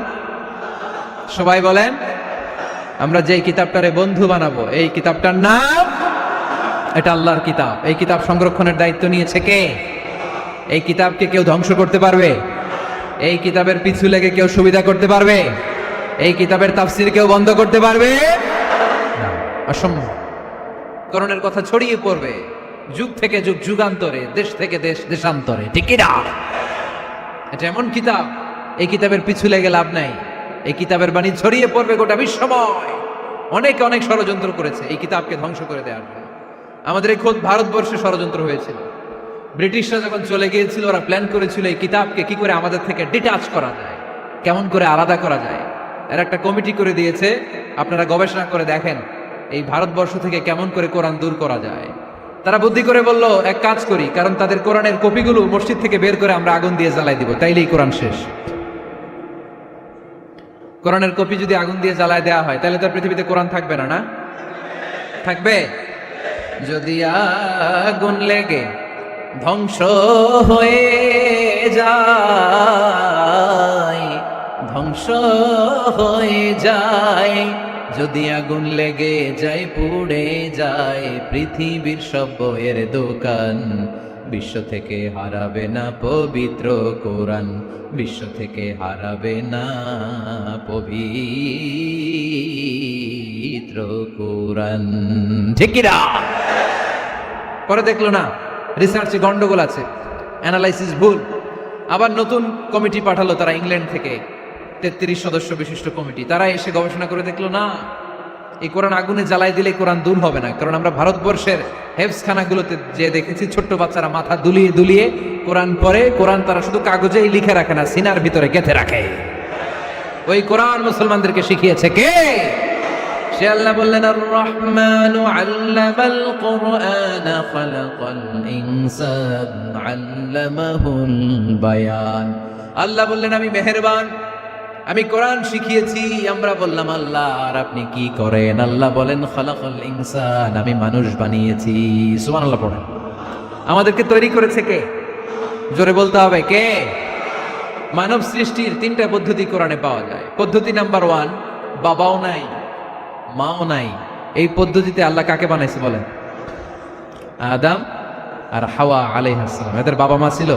A: সবাই বলেন। আমরা যে কিতাবটারে বন্ধু বানাবো, এই কিতাবটার নাম, এটা আল্লাহর কিতাব। এই কিতাব সংরক্ষণের দায়িত্ব নিয়েছে কে? এই কিতাবকে কেউ ধ্বংস করতে পারবে? এই কিতাবের পিছু লেগে কেউ সুবিধা করতে পারবে? এই কিতাবের তাফসীর কেউ বন্ধ করতে পারবে? অসম্ভব। কোরআনের কথা ছড়িয়ে পড়বে যুগ থেকে যুগ, যুগান্তরে, দেশ থেকে দেশ, দেশান্তরে, ঠিক কি না? এটা এমন কিতাব এই কিতাবের পিছু লেগে লাভ নাই। এই কিতাবের বাণী ছড়িয়ে পড়বে গোটা বিশ্বময়। অনেকে অনেক ষড়যন্ত্র করেছে এই কিতাবকে ধ্বংস করে দেওয়ার জন্য। আমাদের এই খোদ ভারতবর্ষে ষড়যন্ত্র হয়েছিল। ব্রিটিশরা যখন চলে গিয়েছিল, ওরা প্ল্যান করেছিল এই কিতাবকে কি করে আমাদের থেকে ডিটাচ করা যায়, কেমন করে আলাদা করা যায়। এর একটা কমিটি করে দিয়েছে, আপনারা গবেষণা করে দেখেন এই ভারতবর্ষ থেকে কেমন করে কোরআন দূর করা যায়। তারা বুদ্ধি করে বলল, এক কাজ করি, কারণ তাদের কোরআনের কপিগুলো মসজিদ থেকে বের করে আমরা আগুন দিয়ে জ্বালাই দিব, তাইলেই কোরআন শেষ। কোরআনের কপি যদি আগুন দিয়ে জ্বালায় দেওয়া হয় তাহলে তো পৃথিবীতে কোরআন থাকবে না, না থাকবে? যদি আগুন লেগে ধ্বংস হয়ে যায়, ধ্বংস হয়ে যায়, যদি আগুন লেগে যায় পুড়ে যায় পৃথিবীর সব বইয়ের দোকান, বিশ্ব থেকে হারাবে না পবিত্র কোরআন, বিশ্ব থেকে হারাবে না পবিত্র কোরআন। ঠিক কি না? পরে দেখলো না রিসার্চে গন্ডগোল আছে, অ্যানালাইসিস ভুল। আবার নতুন কমিটি পাঠালো তারা ইংল্যান্ড থেকে, 33 সদস্য বিশিষ্ট কমিটি। তারা এসে গবেষণা করে দেখলো না, এই কোরআন আগুনে জ্বালাই দিলে কোরআন দূর হবে না। কারণ আমরা ভারতবর্ষের হেফজখানাগুলোতে যে দেখেছি ছোট্ট বাচ্চারা মাথা দুলিয়ে দুলিয়ে কোরআন পড়ে। কোরআন তারা শুধু কাগজেই লিখে রাখে না, সিনার ভিতরে গেঁথে রাখে। ওই কোরআন মুসলমানদেরকে শিখিয়েছে কে? সে আল্লাহ বললেন, আর রহমানু আল্লামাল কুরআন খালাকাল ইনসান আল্লামাহুল বায়ান। আল্লাহ বললেন আমি মেহেরবান, আমি কোরআন শিখিয়েছি। আমরা বললাম আল্লাহ আর আপনি কি করেন? আল্লাহ বলেন খালাকাল ইনসান, আমি মানুষ বানিয়েছি। সুবহানাল্লাহ পড়েন। আমাদেরকে তৈরি করেছে কে? জোরে বলতে হবে কে? মানব সৃষ্টির 3টা পদ্ধতি কোরআনে পাওয়া যায়। পদ্ধতি নাম্বার 1, বাবাও নাই মাও নাই। এই পদ্ধতিতে আল্লাহ কাকে বানাইছে বলেন? আদম আর হাওয়া আলাইহিস সালাম, এদের বাবা মা ছিল।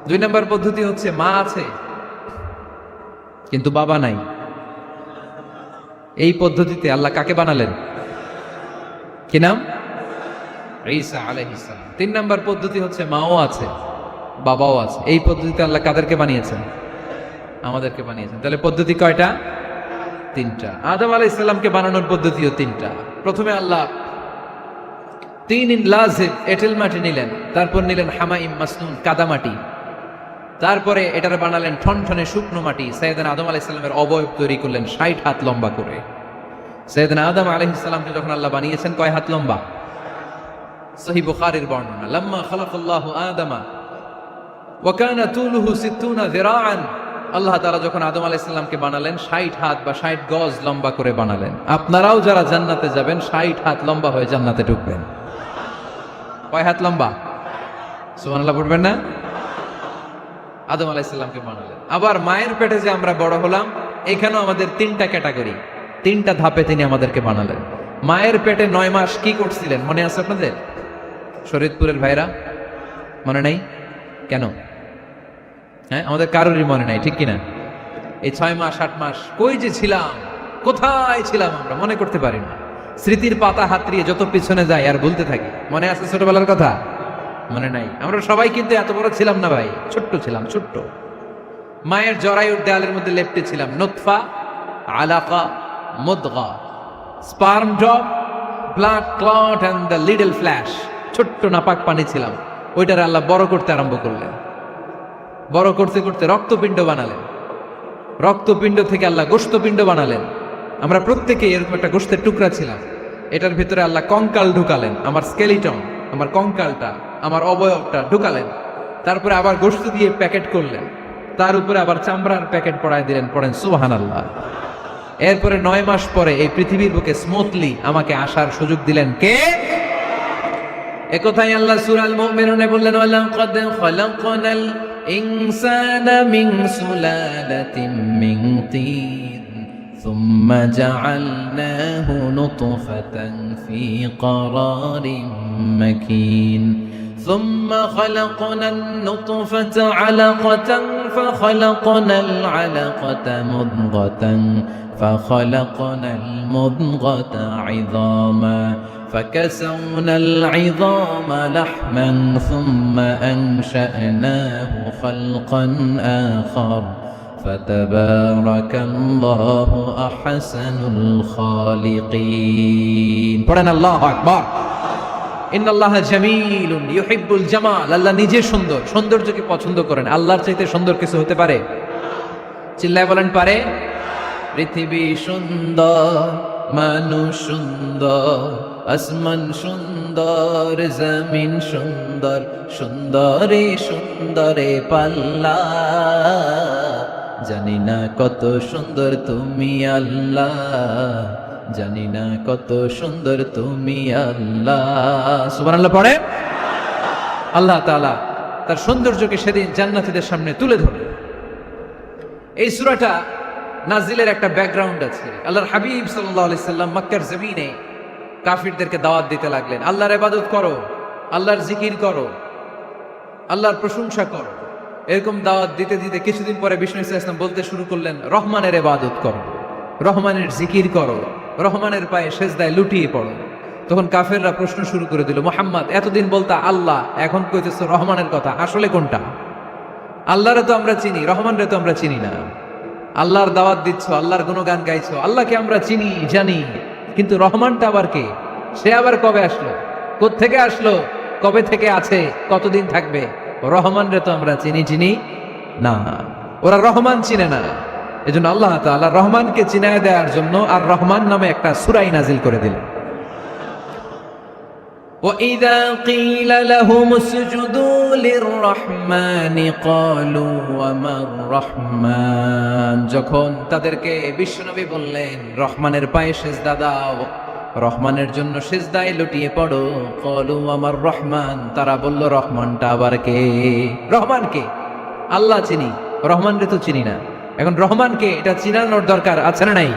A: 2 নম্বর পদ্ধতি হচ্ছে মা আছে কিন্তু বাবা নাই। এই পদ্ধতিতে আল্লাহ কাকে বানালেন? কি নাম? ঈসা আলাইহিস সালাম। 3 নম্বর পদ্ধতি হচ্ছে মাও আছে বাবাও আছে। এই পদ্ধতিতে আল্লাহ কাদেরকে বানিয়েছেন? আমাদেরকে বানিয়েছেন। তাহলে পদ্ধতি কয়টা? 3টা। আদম আলাইহিস সালামকে বানানোর পদ্ধতিও 3টা। প্রথমে আল্লাহ 3 লাজিম এঁটেল মাটি নিলেন, তারপর নিলেন হামাইম মাসনুন কাদামাটি, তারপরে এটার বানালেন ঠনঠনে শুকনো মাটি। সাইয়েদনা আদম আলাইহিস সালামের অবয়ব তৈরি করলেন 60 হাত লম্বা করে। সাইয়েদনা আদম আলাইহিস সালামকে যখন আল্লাহ বানিয়েছেন কয় হাত লম্বা? সহিহ বুখারীর বর্ণনা, লাম্মা খালাকাল্লাহু আদামা ওয়া কানা তুলুহু 60 যিরাআন। আল্লাহ তাআলা যখন আদম আলাইহিস সালামকে বানালেন 60 হাত বা 60 গজ লম্বা করে বানালেন। আপনারাও যারা জান্নাতে যাবেন 60 হাত লম্বা হয়ে জান্নাতে ঢুকবেন। কয় হাত লম্বা? সুবহানাল্লাহ পড়বেন না? আদম আলাইহিস সালামকে বানালেন। আবার মায়ের পেটে যে আমরা বড় হলাম, এখানেও আমাদের 3টা ক্যাটাগরি, 3টা ধাপে তিনি আমাদেরকে বানালেন। মায়ের পেটে 9 মাস কি করছিলেন মনে আছে আপনাদের? শরীয়তপুরের ভাইরা মনে নাই কেন? হ্যাঁ, আমাদের কারোরই মনে নাই, ঠিক কিনা? এই 6 মাস 8 মাস কই যে ছিলাম, কোথায় ছিলাম আমরা মনে করতে পারি না। স্মৃতির পাতা হাতড়িয়ে যত পিছনে যাই আর ভুলতে থাকি। মনে আছে ছোটবেলার কথা? মনে নাই। আমরা সবাই কিন্তু এত বড় ছিলাম না ভাই, ছোট্ট ছিলাম, ছোট্ট। মায়ের জরায়ুর দেয়ালের মধ্যে লেপ্টে ছিলাম। নুতফা, আলাকা, মুদগা, sperm drop, blood clot and the little flesh. ছোট্ট নাপাক পানি ছিলাম। ওইটার আল্লাহ বড় করতে আরম্ভ করলেন। বড় করতে করতে রক্তপিণ্ড বানালেন। রক্তপিণ্ড থেকে আল্লাহ গোশতপিণ্ড বানালেন। আমরা প্রত্যেকে এরকম একটা গোশতের টুকরা ছিলাম। এটার ভিতরে আল্লাহ কঙ্কাল ঢুকালেন, আমার স্কেলিটন, আমার কঙ্কালটা, আমার অবয়বটা ঢুকালেন। তারপরে আবার গোশত দিয়ে প্যাকেট করলেন, তার উপরে আবার চামড়ার প্যাকেট পড়ায় দিলেন। পড়েন সুবহানাল্লাহ। এরপরে 9 মাস পরে এই পৃথিবীর বুকে স্মুথলি আমাকে আসার সুযোগ দিলেন কে? একথাই আল্লাহ সূরা আল মুমিনুনে বললেন, ওয়ালাকাদ খালাকনাল ইনসানা মিন সুলালাতিন মিন তিন সুম্মা জাআলনাহু নুতফাতান ফি ক্বারারিন মাকিন ثم خلقنا النطفة علقة فخلقنا العلقة مضغة فخلقنا المضغة عظاما فكسونا العظام لحما ثم أنشأناه خلقا آخر فتبارك الله أحسن الخالقين পড়েন আল্লাহু আকবার ইন্নাল্লাহা জামিলুন ইউহিব্বুল জামাল আল্লাহ নিজে সুন্দর সৌন্দর্যকে পছন্দ করেন আল্লাহর চাইতে সুন্দর কিছু হতে পারে চিল্লায় বলেন পারে পৃথিবী সুন্দর মানুষ সুন্দর আসমান সুন্দর জমিন সুন্দর সুন্দরে সুন্দরে পাল্লা জানি না কত সুন্দর তুমি আল্লাহ জানি না কত সুন্দর তুমি আল্লাহ সুবহানাল্লাহ পড়ে আল্লাহ তাআলা তার সৌন্দর্যকে সেদিন জান্নাতীদের সামনে তুলে ধরে এই সূরাটা নাজিলের একটা ব্যাকগ্রাউন্ড আছে আল্লাহর হাবিব সাল্লাল্লাহু আলাইহি সাল্লাম মক্কার জমিনে কাফিরদেরকে দাওয়াত দিতে লাগলেন আল্লাহর ইবাদত করো আল্লাহর জিকির করো আল্লাহর প্রশংসা করো এরকম দাওয়াত দিতে দিতে কিছুদিন পরে বিষ্ণু সাল্লাল্লাহু আলাইহি ওয়াসাল্লাম বলতে শুরু করলেন রহমানের ইবাদত করো রহমানের জিকির করো রহমানের পায়ে সেজদায় লুটিয়ে পড়ো তখন কাফেররা প্রশ্ন শুরু করে দিল মুহাম্মদ এতদিন বলতা আল্লাহ এখন কইতেছো রহমানের কথা আসলে কোনটা আল্লাহরে তো আমরা চিনি রহমানরে তো আমরা চিনি না আল্লাহর দাওয়াত দিচ্ছ আল্লাহর গুণগান গাইছো আল্লাহকে আমরা চিনি জানি কিন্তু রহমানটা আবার কে সে আবার কবে আসলো কোত্থেকে আসলো কবে থেকে আছে কতদিন থাকবে রহমানরে তো আমরা চিনি না ওরা রহমান চিনে না এজন্য আল্লাহ তাআলা রহমানকে চিনায় দেওয়ার জন্য আর রহমান নামে একটা সূরা নাজিল করে দিলেন وَإِذَا قِيلَ لَهُمُ اسْجُدُوا لِلرَّحْمَنِ قَالُوا وَمَا الرَّحْمَنُ যখন তাদেরকে বিশ্বনবী বললেন রহমানের পায়ে সিজদা দাও রহমানের জন্য সিজদায় লুটিয়ে পড়ো قَالُوا وَمَا الرَّحْمَنُ তারা বলল রহমানটা আবার কে রহমান কে আল্লাহ চিনি রহমানরে তো চিনি না এখন রহমানকে এটা চিনানোর দরকার আছে না নাই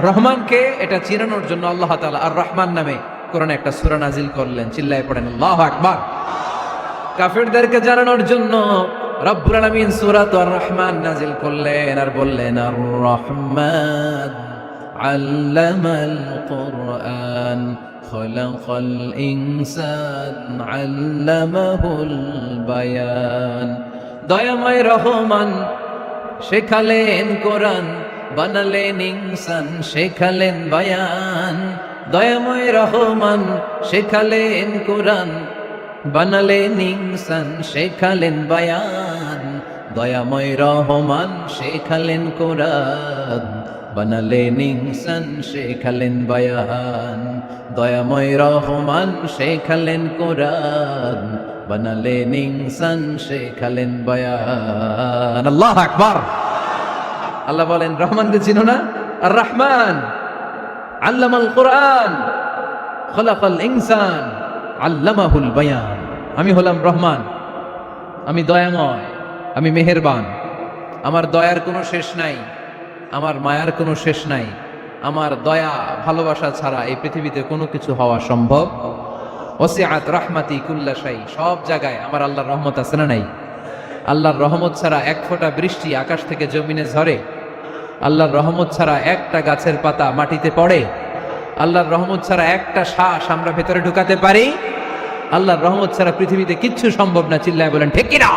A: রহমানকে এটা চিনানোর জন্য আল্লাহ তাআলা আর রহমান নামে কোরআনে একটা সূরা নাজিল করলেন চিল্লায়ে পড়েন আল্লাহু আকবার কাফিরদেরকে জানানোর জন্য রব্বুল আলামিন সূরাত আর রহমান নাজিল করলেন আর বললেন আর রহমান আল্লামাল কুরআন খলাকাল ইনসান আল্লামাহুল বায়ান দয়াময় রহমান শেখালেন কোরআন বানালেন ইনসান শেখালেন বায়ান দয়াময় রহমান শেখালেন কোরআন বানালেন ইনসান শেখালেন বায়ান দয়াময় রহমান শেখালেন কোরআন বানালেন ইনসান শেখালেন বায়ান দয়াময় রহমান শেখালেন কোরআন বানালেন ইনসান শেখালেন বায়ান আল্লাহু আকবার আল্লাহ বলেন রহমানকে চিনো না আর রহমান আল্লামাল কোরআন খলাকাল ইনসান আল্লামাহুল বায়ান আমি হলাম রহমান আমি দয়াময় আমি মেহেরবান আমার দয়ার কোনো শেষ নাই আমার মায়ার কোনো শেষ নাই আমার দয়া ভালোবাসা ছাড়া এই পৃথিবীতে কোনো কিছু হওয়া সম্ভব ওসিআত রাহমাতি কুল্লা শাই সব জায়গায় আমার আল্লাহর রহমত আছে না নাই আল্লাহর রহমত ছাড়া এক ফোঁটা বৃষ্টি আকাশ থেকে জমিনে ঝরে আল্লাহর রহমত ছাড়া একটা গাছের পাতা মাটিতে পড়ে আল্লাহর রহমত ছাড়া একটা শ্বাস আমরা ভেতরে ঢুকাতে পারি আল্লাহর রহমত ছাড়া পৃথিবীতে কিচ্ছু সম্ভব না চিল্লায় বলেন ঠিক কি না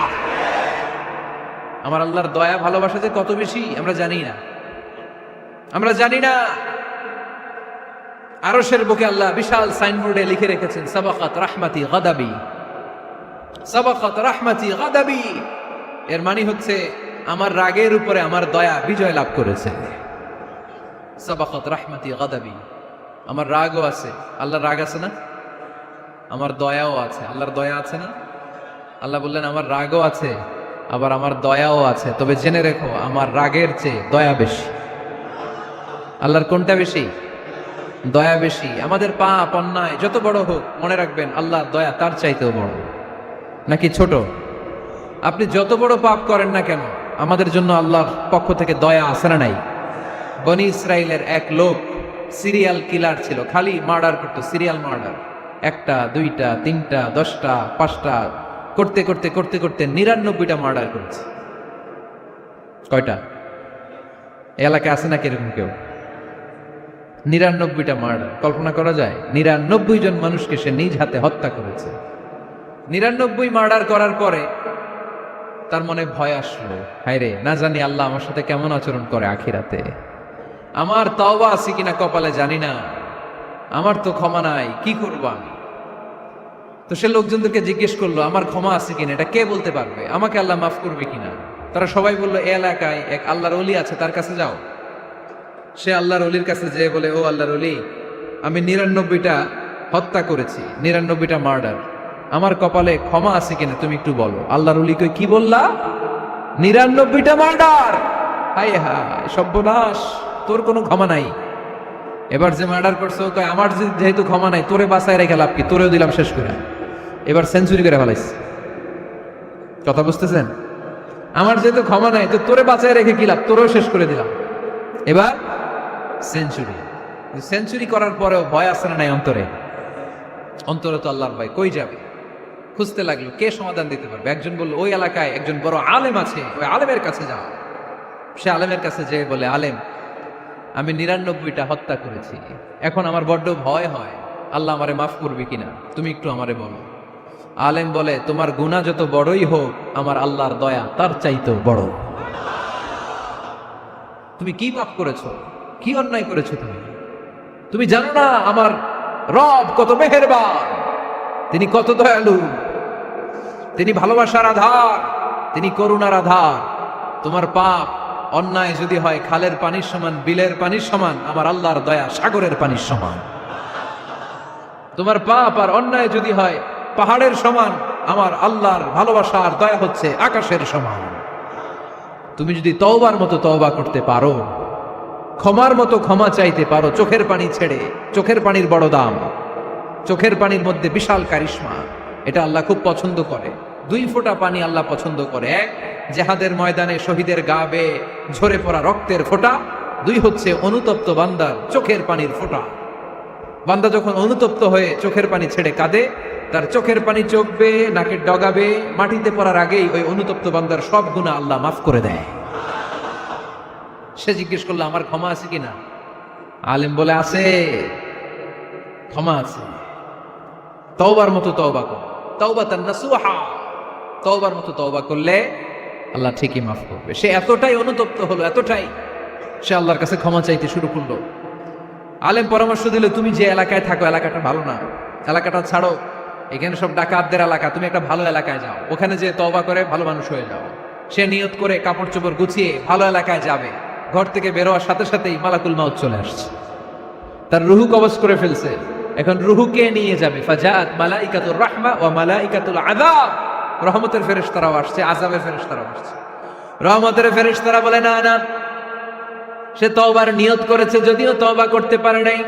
A: আমার আল্লাহর দয়া ভালোবাসা যে কত বেশি আমরা জানি না আরশের বুকে আল্লাহ বিশাল সাইনবোর্ডে লিখে রেখেছেন সাবাকাত রাহমাতি গাদাবি সাবাকাত রাহমাতি গাদাবি এর মানে হচ্ছে আমার রাগের উপরে আমার দয়া বিজয় লাভ করেছে সাবাকাত রাহমাতি গাদাবি আমার রাগও আছে আল্লাহর রাগ আছে না আমার দয়াও আছে আল্লাহর দয়া আছে না আল্লাহ বললেন আমার রাগও আছে আবার আমার দয়াও আছে তবে জেনে রেখো আমার রাগের চেয়ে দয়া বেশি আল্লাহর কোনটা বেশি দয়া বেশি আমাদের পাপ অন্যায় যত বড় হোক মনে রাখবেন আল্লাহর দয়া তার চাইতেও বড় নাকি ছোট আপনি যত বড় পাপ করেন না কেন আমাদের জন্য আল্লাহর পক্ষ থেকে দয়া আছে না নাই বনি ইসরাইলের এক লোক সিরিয়াল কিলার ছিল খালি মার্ডার করতো সিরিয়াল মার্ডার একটা দুইটা তিনটা 10টা 5টা করতে করতে করতে করতে 99টা মার্ডার করেছে কয়টা এলাকায় আছে নাকি এরকম কেউ ৯৯টা মার্ডার, কল্পনা করা যায়? ৯৯ জন মানুষকে সে নিজ হাতে হত্যা করেছে। ৯৯ মার্ডার করার পরে তার মনে ভয় আসলো, হায় রে, না জানি আল্লাহ আমার সাথে কেমন আচরণ করে আখিরাতে। আমার তওবা আছে কিনা কপালে জানি না, আমার তো ক্ষমা নাই, কি করব আমি? তো সে লোকজনদেরকে জিজ্ঞেস করলো, আমার ক্ষমা আছে কিনা, এটা কে বলতে পারবে? আমাকে আল্লাহ মাফ করবে কিনা? তারা সবাই বললো, এ এলাকায় এক আল্লাহর ওলি আছে, তার কাছে যাও। সে আল্লাহর ওলির কাছে যেয়ে বলে, ও আল্লাহর ওলি, আমি ৯৯টা হত্যা করেছি, ৯৯টা মার্ডার, আমার কপালে ক্ষমা আছে কিনা তুমি একটু বলো। আল্লাহর ওলি কই, কি বললা? ৯৯টা মার্ডার? হায় হায়, সর্বনাশ, তোর কোনো ক্ষমা নাই। এবার যে মার্ডার করছো কয়, আমার যেহেতু ক্ষমা নাই, তোরে বাঁচায় রেখে লাভ কি, তোরেও দিলাম শেষ করে। এবার সেঞ্চুরি করে ফেলাইছে। কথা বুঝতেছেন? আমার যেহেতু ক্ষমা নাই, তো তোরে বাঁচায় রেখে কি লাভ, তোরেও শেষ করে দিলাম। এবার সেঞ্চুরি। সেঞ্চুরি করার পরেও ভয় আসে না নাই অন্তরে? অন্তরে তো আল্লাহর ভয়, কই যাবে? খুঁজতে লাগলো কে সমাধান দিতে পারবে। একজন বলল, ওই এলাকায় একজন বড় আলেম আছে, ওই আলেমের কাছে যাও। সে আলেমের কাছে যেয়ে বলে, আলেম, আমি ৯৯টা হত্যা করেছি, এখন আমার বড্ড ভয় হয়, আল্লাহ আমারে মাফ করবে কিনা, তুমি একটু আমারে বলো। আলেম বলে, তোমার গুনাহ যত বড়ই হোক, আমার আল্লাহর দয়া তার চাইতেও বড়। তুমি কি পাপ করেছো, কি অন্যায় করেছো? তুমি জানো না আমার রব কত মেহেরবান, তিনি কত দয়ালু, তিনি ভালোবাসার আধার, তিনি করুণার আধার। তোমার পাপ অন্যায় যদি হয় খালের পানির সমান, বিলের পানির সমান, আমার আল্লাহর দয়া সাগরের পানির সমান। তোমার পাপ আর অন্যায় যদি হয় পাহাড়ের সমান, আমার আল্লাহর ভালোবাসার দয়া হচ্ছে আকাশের সমান। তুমি যদি তওবার মতো তওবা করতে পারো, ক্ষমার মতো ক্ষমা চাইতে পারো, চোখের পানি ছেড়ে, চোখের পানির বড় দাম, চোখের পানির মধ্যে বিশাল কারিশমা, এটা আল্লাহ খুব পছন্দ করে। 2 ফোঁটা পানি আল্লাহ পছন্দ করে। 1, জেহাদের ময়দানে শহীদের গা বেয়ে ঝরে পড়া রক্তের ফোঁটা। 2 হচ্ছে অনুতপ্ত বান্দার চোখের পানির ফোঁটা। বান্দা যখন অনুতপ্ত হয়ে চোখের পানি ছেড়ে কাঁদে, তার চোখের পানি চোখ বেয়ে নাকের ডগা বেয়ে মাটিতে পড়ার আগেই ওই অনুতপ্ত বান্দার সব গুনাহ আল্লাহ মাফ করে দেয়। সে জিজ্ঞেস করলো, আমার ক্ষমা আছে কিনা? আলেম বলে, আছে, ক্ষমা আছে। তওবার মতো তওবা কর, তাওবাতান নাসুহা, তওবার মতো তওবা করলে আল্লাহ ঠিকই মাফ করবে। সে এতটাই অনুতপ্ত হলো, এতটাই, সে আল্লাহর কাছে ক্ষমা চাইতে শুরু করলো। আলেম পরামর্শ দিল, তুমি যে এলাকায় থাকো এলাকাটা ভালো না, এলাকাটা ছাড়ো, এখানে সব ডাকাতদের এলাকা, তুমি একটা ভালো এলাকায় যাও, ওখানে যে তওবা করে ভালো মানুষ হয়ে যাও। সে নিয়ত করে কাপড় চোপড় গুছিয়ে ভালো এলাকায় যাবে। ঘর থেকে বের হওয়ার সাথে সাথেই মালাকুল মাউত চলে আসছে, তার রুহু কবজ করে ফেলছে। এখন রুহুকে নিয়ে যাবে। ফাজাত মালাইকাতুর রাহমা ওয়া মালাইকাতুল আযাব, রহমতের ফেরেশতারাও আসছে, আযাবের ফেরেশতারাও আসছে। রহমতের ফেরেশতারা বলে, না না, সে তওবার নিয়ত করেছে, যদিও তওবা করতে পারে নাই,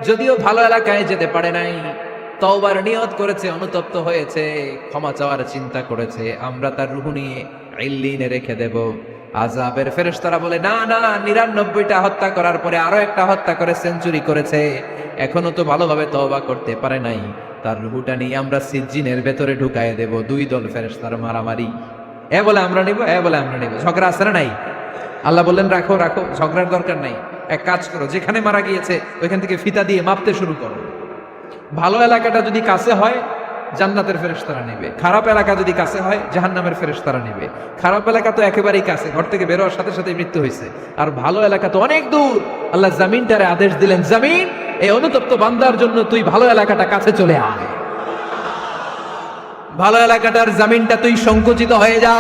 A: যদিও ভালো এলাকায় যেতে পারে নাই, তওবার নিয়ত করেছে, অনুতপ্ত হয়েছে, ক্ষমা চাওয়ার চিন্তা করেছে, আমরা তার রুহু নিয়ে ইল্লিনে রেখে দেব। আযাবের ফেরেশতারা বলে, না না, ৯৯টা হত্যা করার পরে আরো একটা হত্যা করে সেঞ্চুরি করেছে, এখনো তো ভালোভাবে তওবা করতে পারে নাই, তার রুহুটা নিয়ে আমরা সিজ্জিনের ভেতরে ঢুকায় দেব। 2 দল ফেরেশতার মারামারি, এ বলে আমরা নিব, এ বলে আমরা নিব, ঝগড়া আছে না নাই? আল্লাহ বললেন, রাখো রাখো, ঝগড়ার দরকার নাই, এক কাজ করো, যেখানে মারা গিয়েছে ওইখান থেকে ফিতা দিয়ে মাপতে শুরু করো। ভালো এলাকাটা যদি কাছে হয় জান্নাতের ফেরেশতারা নেবে, খারাপ এলাকা যদি কাছে হয় জাহান্নামের ফেরেশতারা নেবে। খারাপ এলাকা তো একেবারেই কাছে, ঘর থেকে বের হওয়ার সাথে সাথে মৃত্যু হয়েছে, আর ভালো এলাকা তো অনেক দূর। আল্লাহ জামিনটারে আদেশ দিলেন, জামিন, এই অনুতপ্ত বান্দার জন্য তুই ভালো এলাকাটা কাছে চলে আয়, ভালো এলাকাটার জামিনটা তুই সংকুচিত হয়ে যা।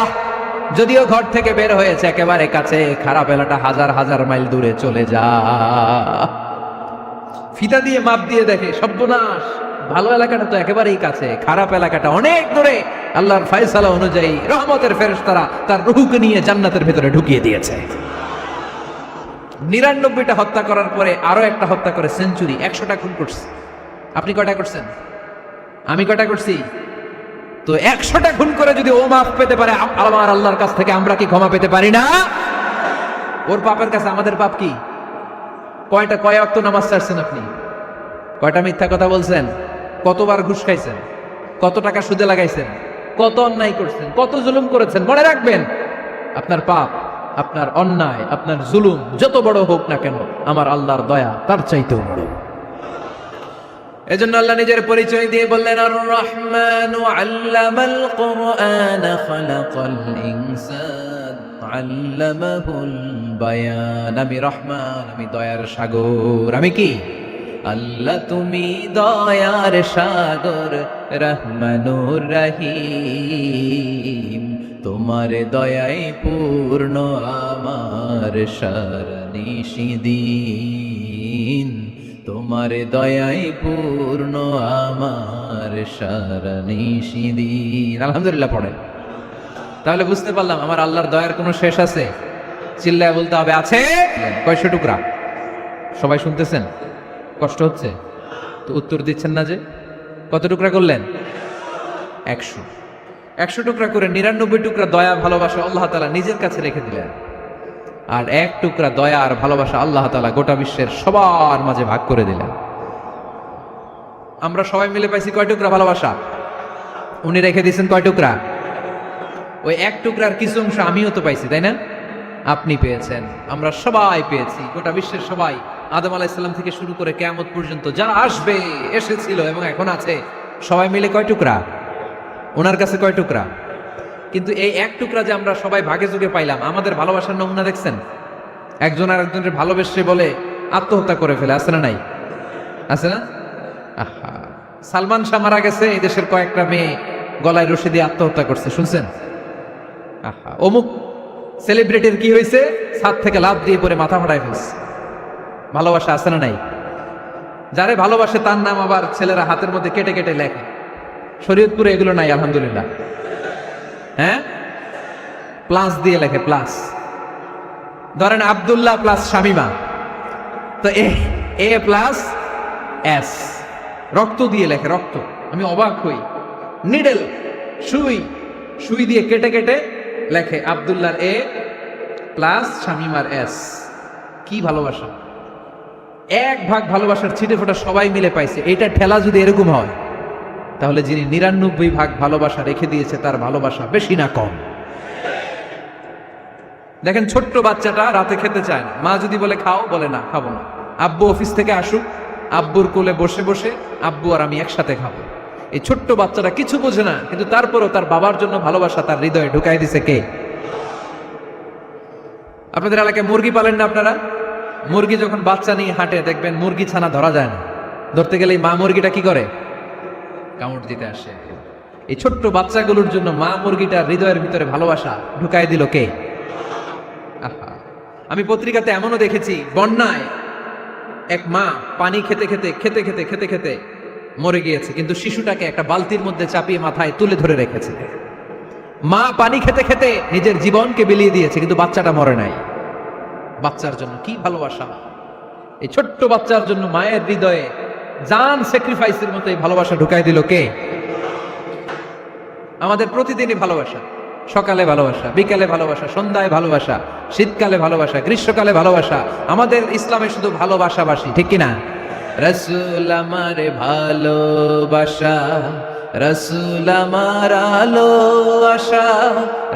A: যদিও ঘর থেকে বের হয়েছে একেবারে কাছে, খারাপ এলাকাটা হাজার হাজার মাইল দূরে চলে যা। ফিতা দিয়ে মাপ দিয়ে দেখে, সর্বনাশ, ভালো এলাকাটা তো একেবারেই কাছে, খারাপ এলাকাটা অনেক দূরে। আল্লাহর ফয়সালা অনুযায়ী রহমতের ফেরেশতারা তার রূহকে নিয়ে জান্নাতের ভেতরে ঢুকিয়ে দিয়েছে। ৯৯টা হত্যা করার পরে আরো একটা হত্যা করে সেঞ্চুরি, 100টা খুন করছে। আপনি কয়টা করছেন? আমি কয়টা করছি? তো 100টা খুন করে যদি ও মাফ পেতে পারে, আমার আল্লাহর কাছ থেকে আমরা কি ক্ষমা পেতে পারি না? ওর পাপের কাছে আমাদের পাপ কি? কয় ওয়াক্ত নামাজ ছাড়ছেন আপনি? কয়টা মিথ্যা কথা বলছেন? কতবার ঘুষ খাইছেন? কত টাকা সুদে লাগাইছেন? কত অন্যায় করছেন? কত জুলুম করেছেন? মনে রাখবেন, আপনার পাপ আপনার অন্যায়, আপনার জুলুম যত বড় হোক না কেন, আমার আল্লাহর দয়া তার চাইতেও বড়। এজন্য আল্লাহ নিজের পরিচয় দিয়ে বললেন, আর রহমানু আল্লামাল কুরআন খালাকাল ইনসান আল্লামাহুল বায়ান। আমি রহমান, আমি দয়ার সাগর। আমি কি? আল্লাহ তুমি দয়ার সাগর, রহমানুর রহিম। তোমার দয়ায় পূর্ণ আমার সারানিশিদিন, তোমার দয়ায় পূর্ণ আমার সারানিশিদিন। আলহামদুলিল্লাহ পড়েন। তাহলে বুঝতে পারলাম আমার আল্লাহর দয়ার কোনো শেষ আছে? চিল্লায় বলতে হবে আছে। কয়শো টুকরা? সবাই শুনতেছেন? কষ্ট হচ্ছে তো উত্তর দিচ্ছেন না যে? কত টুকরা করলেন? 100। 100 টুকরা করে 99 টুকরা দয়া ভালোবাসা আল্লাহ তাআলা নিজের কাছে রেখে দিলেন, আর 1 টুকরা দয়া আর ভালোবাসা আল্লাহ তাআলা গোটা বিশ্বের সবার মাঝে ভাগ করে দিলেন। আমরা সবাই মিলে পাইছি কয় টুকরা ভালোবাসা? উনি রেখে দিয়েছেন কয় টুকরা? ওই 1 টুকরার কিছু অংশ আমিও তো পাইছি, তাই না? আপনি পেয়েছেন, আমরা সবাই পেয়েছি, গোটা বিশ্বের সবাই, আদম আলাইহিস সালাম থেকে শুরু করে কিয়ামত পর্যন্ত যারা আসবে, এসেছিল এবং এখন আছে, সবাই মিলে কয় টুকরা? ওনার কাছে কয় টুকরা? কিন্তু এই 1 টুকরা যে আমরা সবাই ভাগে যুগে পাইলাম, আমাদের ভালোবাসার নমুনা দেখছেন? একজন আর একজনের ভালোবেসে বলে আত্মহত্যা করে ফেলে, আছে না নাই? আছে না? আহা, সালমান শাহ মারা গেছে, এই দেশের কয়েকটা মেয়ে গলায় রশি দিয়ে আত্মহত্যা করছে, শুনছেন? আহা, অমুক সেলিব্রিটির কি হয়েছে, ছাদ থেকে লাফ দিয়ে পরে মাথা ফাটায় ফেলছে। ভালোবাসা আছে না নাই? যারে ভালোবাসে তার নাম আবার ছেলেরা হাতের মধ্যে কেটে কেটে লেখে। শরীয়তপুরে এগুলো নাই আলহামদুলিল্লাহ। হ্যাঁ, প্লাস দিয়ে লেখে, প্লাস। ধরেন আব্দুল্লাহ প্লাস শামিমা, তো এ প্লাস এস, রক্ত দিয়ে লেখে, রক্ত। আমি অবাক হই, নিডেল, সুই, সুই দিয়ে কেটে কেটে লেখে আব্দুল্লাহর এ প্লাস শামিমার এস। কি ভালোবাসা! 1 ভাগ ভালোবাসার ছিটে ফোটা সবাই মিলে পাইছে। এইটা ঠেলা যদি এরকম হয়, তাহলে যিনি 99 ভাগ ভালোবাসা রেখে দিয়েছে তার ভালোবাসা বেশি না কম? দেখেন, ছোট্ট বাচ্চাটা রাতে খেতে চায় না, মা যদি বলে খাও, বলে না, খাবো না। আব্বু অফিস থেকে আসুক, আব্বুর কোলে বসে বসে আব্বু আর আমি একসাথে খাবো। এই ছোট্ট বাচ্চাটা কিছু বোঝে না, কিন্তু তারপরও তার বাবার জন্য ভালোবাসা তার হৃদয়ে ঢুকাই দিছে কে? আপনাদের এলাকায় মুরগি পালেন না আপনারা? মুরগি যখন বাচ্চা নিয়ে হাঁটে, দেখবেন মুরগি ছানা ধরা যায় না, ধরতে গেলে মা মুরগিটা কি করে? কামড় দিতে আসে। এই ছোট্ট বাচ্চাগুলোর জন্য মা মুরগিটার হৃদয়ের ভিতরে ভালোবাসা ঢুকাই দিল কে? আহা, আমি পত্রিকাতে এমনও দেখেছি, বন্যায় এক মা পানি খেতে খেতে খেতে খেতে খেতে খেতে মরে গিয়েছে, কিন্তু শিশুটাকে একটা বালতির মধ্যে চাপিয়ে মাথায় তুলে ধরে রেখেছে। মা পানি খেতে খেতে নিজের জীবনকে বিলিয়ে দিয়েছে, কিন্তু বাচ্চাটা মরে নাই। বাচ্চার জন্য কি ভালোবাসা! এই ছোট্ট বাচ্চার জন্য মায়ের হৃদয়ে জান স্যাক্রিফাইসের মতো এই ভালোবাসা ঢুকাই দিল কে? আমাদের প্রতিদিনই ভালোবাসা, সকালে ভালোবাসা, বিকালে ভালোবাসা, সন্ধ্যায় ভালোবাসা, শীতকালে ভালোবাসা, গ্রীষ্মকালে ভালোবাসা। আমাদের ইসলামে শুধু ভালোবাসাবাসী, ঠিক কিনা? রাসূল আমার ভালোবাসা, রাসূল আমার আলো আশা,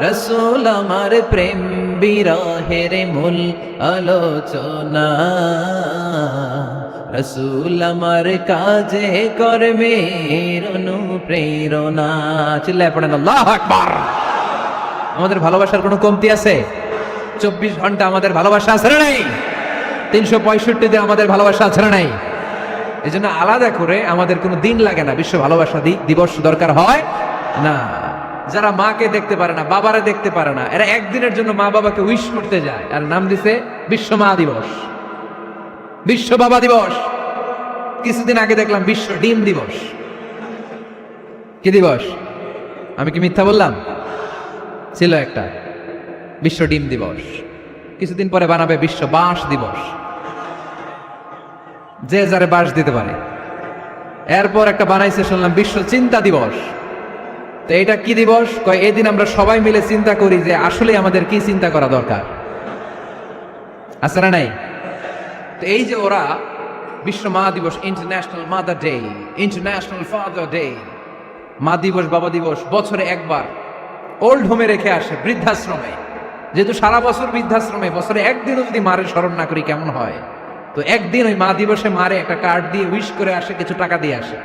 A: রাসূল আমার প্রেম বিরহের মূল আলোচনা, রাসূল আমার কাজে কর্মের অনুপ্রেরণা। চিল্লায় পড়েন আল্লাহু আকবার। আমাদের ভালোবাসার কোনো কমতি আছে? 24 ঘন্টা আমাদের ভালোবাসা আছে না নাই? 365 দিন আমাদের ভালোবাসা আছে না নাই? এই জন্য আলাদা করে আমাদের কোনো দিন লাগে না, বিশ্ব ভালোবাসা দিবস দরকার হয় না। যারা মাকে দেখতে পারে না, বাবারে দেখতে পারে না, এরা একদিনের জন্য মা বাবাকে উইশ করতে যায়, আর নাম দিছে বিশ্ব মা দিবস, বিশ্ব বাবা দিবস। কিছুদিন আগে দেখলাম বিশ্ব ডিম দিবস। কি দিবস? আমি কি মিথ্যা বললাম? ছিল একটা বিশ্ব ডিম দিবস। কিছুদিন পরে বানাবে বিশ্ব বাঁশ দিবস, যে যারে বাঁশ দিতে পারে। এরপর একটা বানাইছে শুনলাম বিশ্ব চিন্তা দিবস। তো এটা কি দিবস? কয় এই দিন আমরা সবাই মিলে চিন্তা করি যে আসলে আমাদের কি চিন্তা করা দরকার, আছে না নাই? তো এই যে ওরা বিশ্ব মা দিবস, international mother day, international father day, মা দিবস বাবা দিবস বছরে একবার ওল্ড হোমে রেখে আসে, বৃদ্ধাশ্রমে। যেহেতু সারা বছর বৃদ্ধাশ্রমে, বছরে একদিনও যদি মারে স্মরণ না করি কেমন হয়? তো একদিন ওই মা দিবসে মারে একটা কার্ড দিয়ে উইশ করে আসে, কিছু টাকা দিয়ে আসে।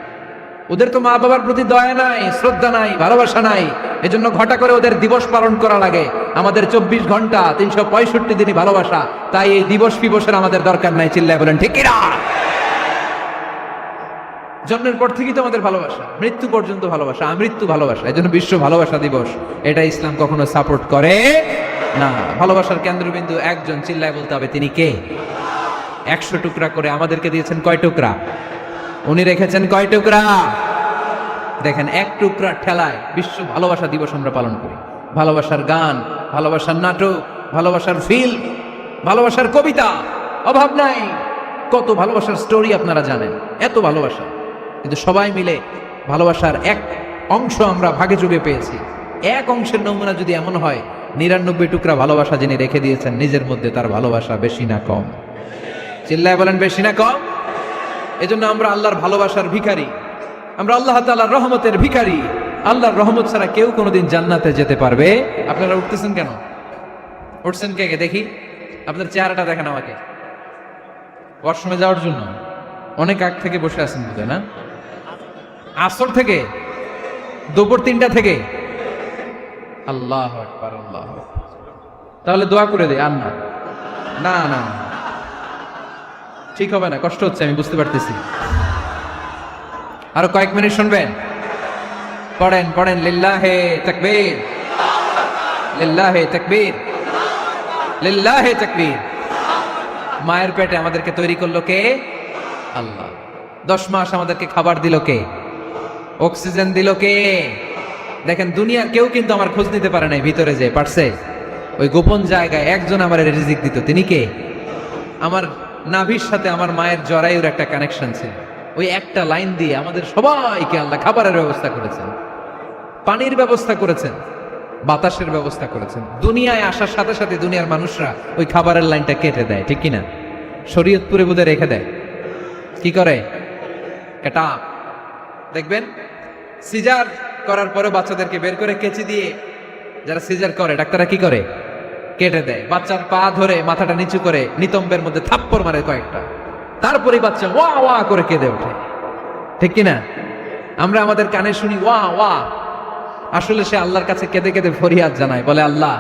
A: ওদের তো মা বাবার প্রতি দয়া নাই, শ্রদ্ধা নাই, ভালোবাসা নাই, এজন্য ঘটা করে ওদের দিবস পালন করা লাগে। আমাদের 24 ঘন্টা 365 দিনই ভালোবাসা, তাই এই দিবস ফিবসের আমাদের দরকার নাই। চিল্লায় বলেন ঠিক কিনা? জন্মের পর থেকেই তো আমাদের ভালোবাসা, মৃত্যু পর্যন্ত ভালোবাসা, আমৃত্যু ভালোবাসা। এই জন্য বিশ্ব ভালোবাসা দিবস, এটা ইসলাম কখনো সাপোর্ট করে না। ভালোবাসার কেন্দ্রবিন্দু একজন, চিল্লায় বলতে হবে তিনি কে? 100 টুকরা করে আমাদেরকে দিয়েছেন কয় টুকরা? উনি রেখেছেন কয় টুকরা? দেখেন, এক টুকরার ঠেলায় বিশ্ব ভালোবাসা দিবস আমরা পালন করি। ভালোবাসার গান, ভালোবাসার নাটক, ভালোবাসার ফিল্ম, ভালোবাসার কবিতা, অভাব নাই। কত ভালোবাসার স্টোরি আপনারা জানেন, এত ভালোবাসা। কিন্তু সবাই মিলে ভালোবাসার এক অংশ আমরা ভাগে যোগে পেয়েছি। এক অংশের নমুনা যদি এমন হয়, 99 টুকরা ভালোবাসা যিনি রেখে দিয়েছেন নিজের মধ্যে, তার ভালোবাসা বেশি না কম? চিল্লায় বলেন বেশি না কম? এজন্য আমরা আল্লাহর ভালোবাসার ভিখারি, আমরা আল্লাহ তাআলার রহমতের ভিখারি। আল্লাহর রহমত ছাড়া কেউ কোনোদিন জান্নাতে যেতে পারবে? আপনারা উঠতেছেন কেন? উঠছেন কে কে দেখি? আপনার চেহারাটা দেখেন আমাকে। ওয়াশরুমে যাওয়ার জন্য অনেক আগ থেকে বসে আছেন বোধহয়, না? আসর থেকে, দুপুর 3টা থেকে। আল্লাহু আকবার, আল্লাহু আকবার। তাহলে দোয়া করে দেই। আর না না না, ঠিক হবে না, কষ্ট হচ্ছে, আমি বুঝতে পারতেছি। আরো কয়েক মিনিট শুনবেন? পড়েন পড়েন, লিল্লাহে তাকবীর, লিল্লাহে তাকবীর, লিল্লাহে তাকবীর। মায়ের পেটে আমাদেরকে তৈরি করলো কে? আল্লাহ। 10 মাস আমাদেরকে খাবার দিল কে? অক্সিজেন দিল কে? দেখেন, দুনিয়ার কেউ কিন্তু আমার খোঁজ নিতে পারে নাই ভিতরে, যে পারছে ওই গোপন জায়গায় একজন আমার রিজিক দিত। তিনি কে? আমার নাভির সাথে আমার মায়ের জরায়ুর একটা কানেকশন ছিল। ওই একটা লাইন দিয়ে আমাদের সবাইকে আল্লাহ খাবারের ব্যবস্থা করেছেন, পানির ব্যবস্থা করেছেন, বাতাসের ব্যবস্থা করেছেন। দুনিয়ায় আসার সাথে সাথে দুনিয়ার মানুষরা ওই খাবারের লাইনটা কেটে দেয়, ঠিক কিনা? শরীয়তপুরে বোধহয় রেখে দেয়। কি করে? কাটা। দেখবেন সিজার করার পরে বাচ্চাদেরকে বের করে কেচি দিয়ে, যারা সিজার করে ডাক্তাররা কি করে? কেটে দেয়। বাচ্চার পা ধরে মাথাটা নিচু করে নিতম্বের মধ্যে থাপ্পড় মারে কয়েকটা, তারপরে বাচ্চা ওয়া ওয়া করে কেঁদে ওঠে, ঠিক কিনা? আমরা আমাদের কানে শুনি ওয়া ওয়া, আসলে সে আল্লাহর কাছে কেঁদে কেঁদে ফরিয়াদ জানায়, বলে আল্লাহ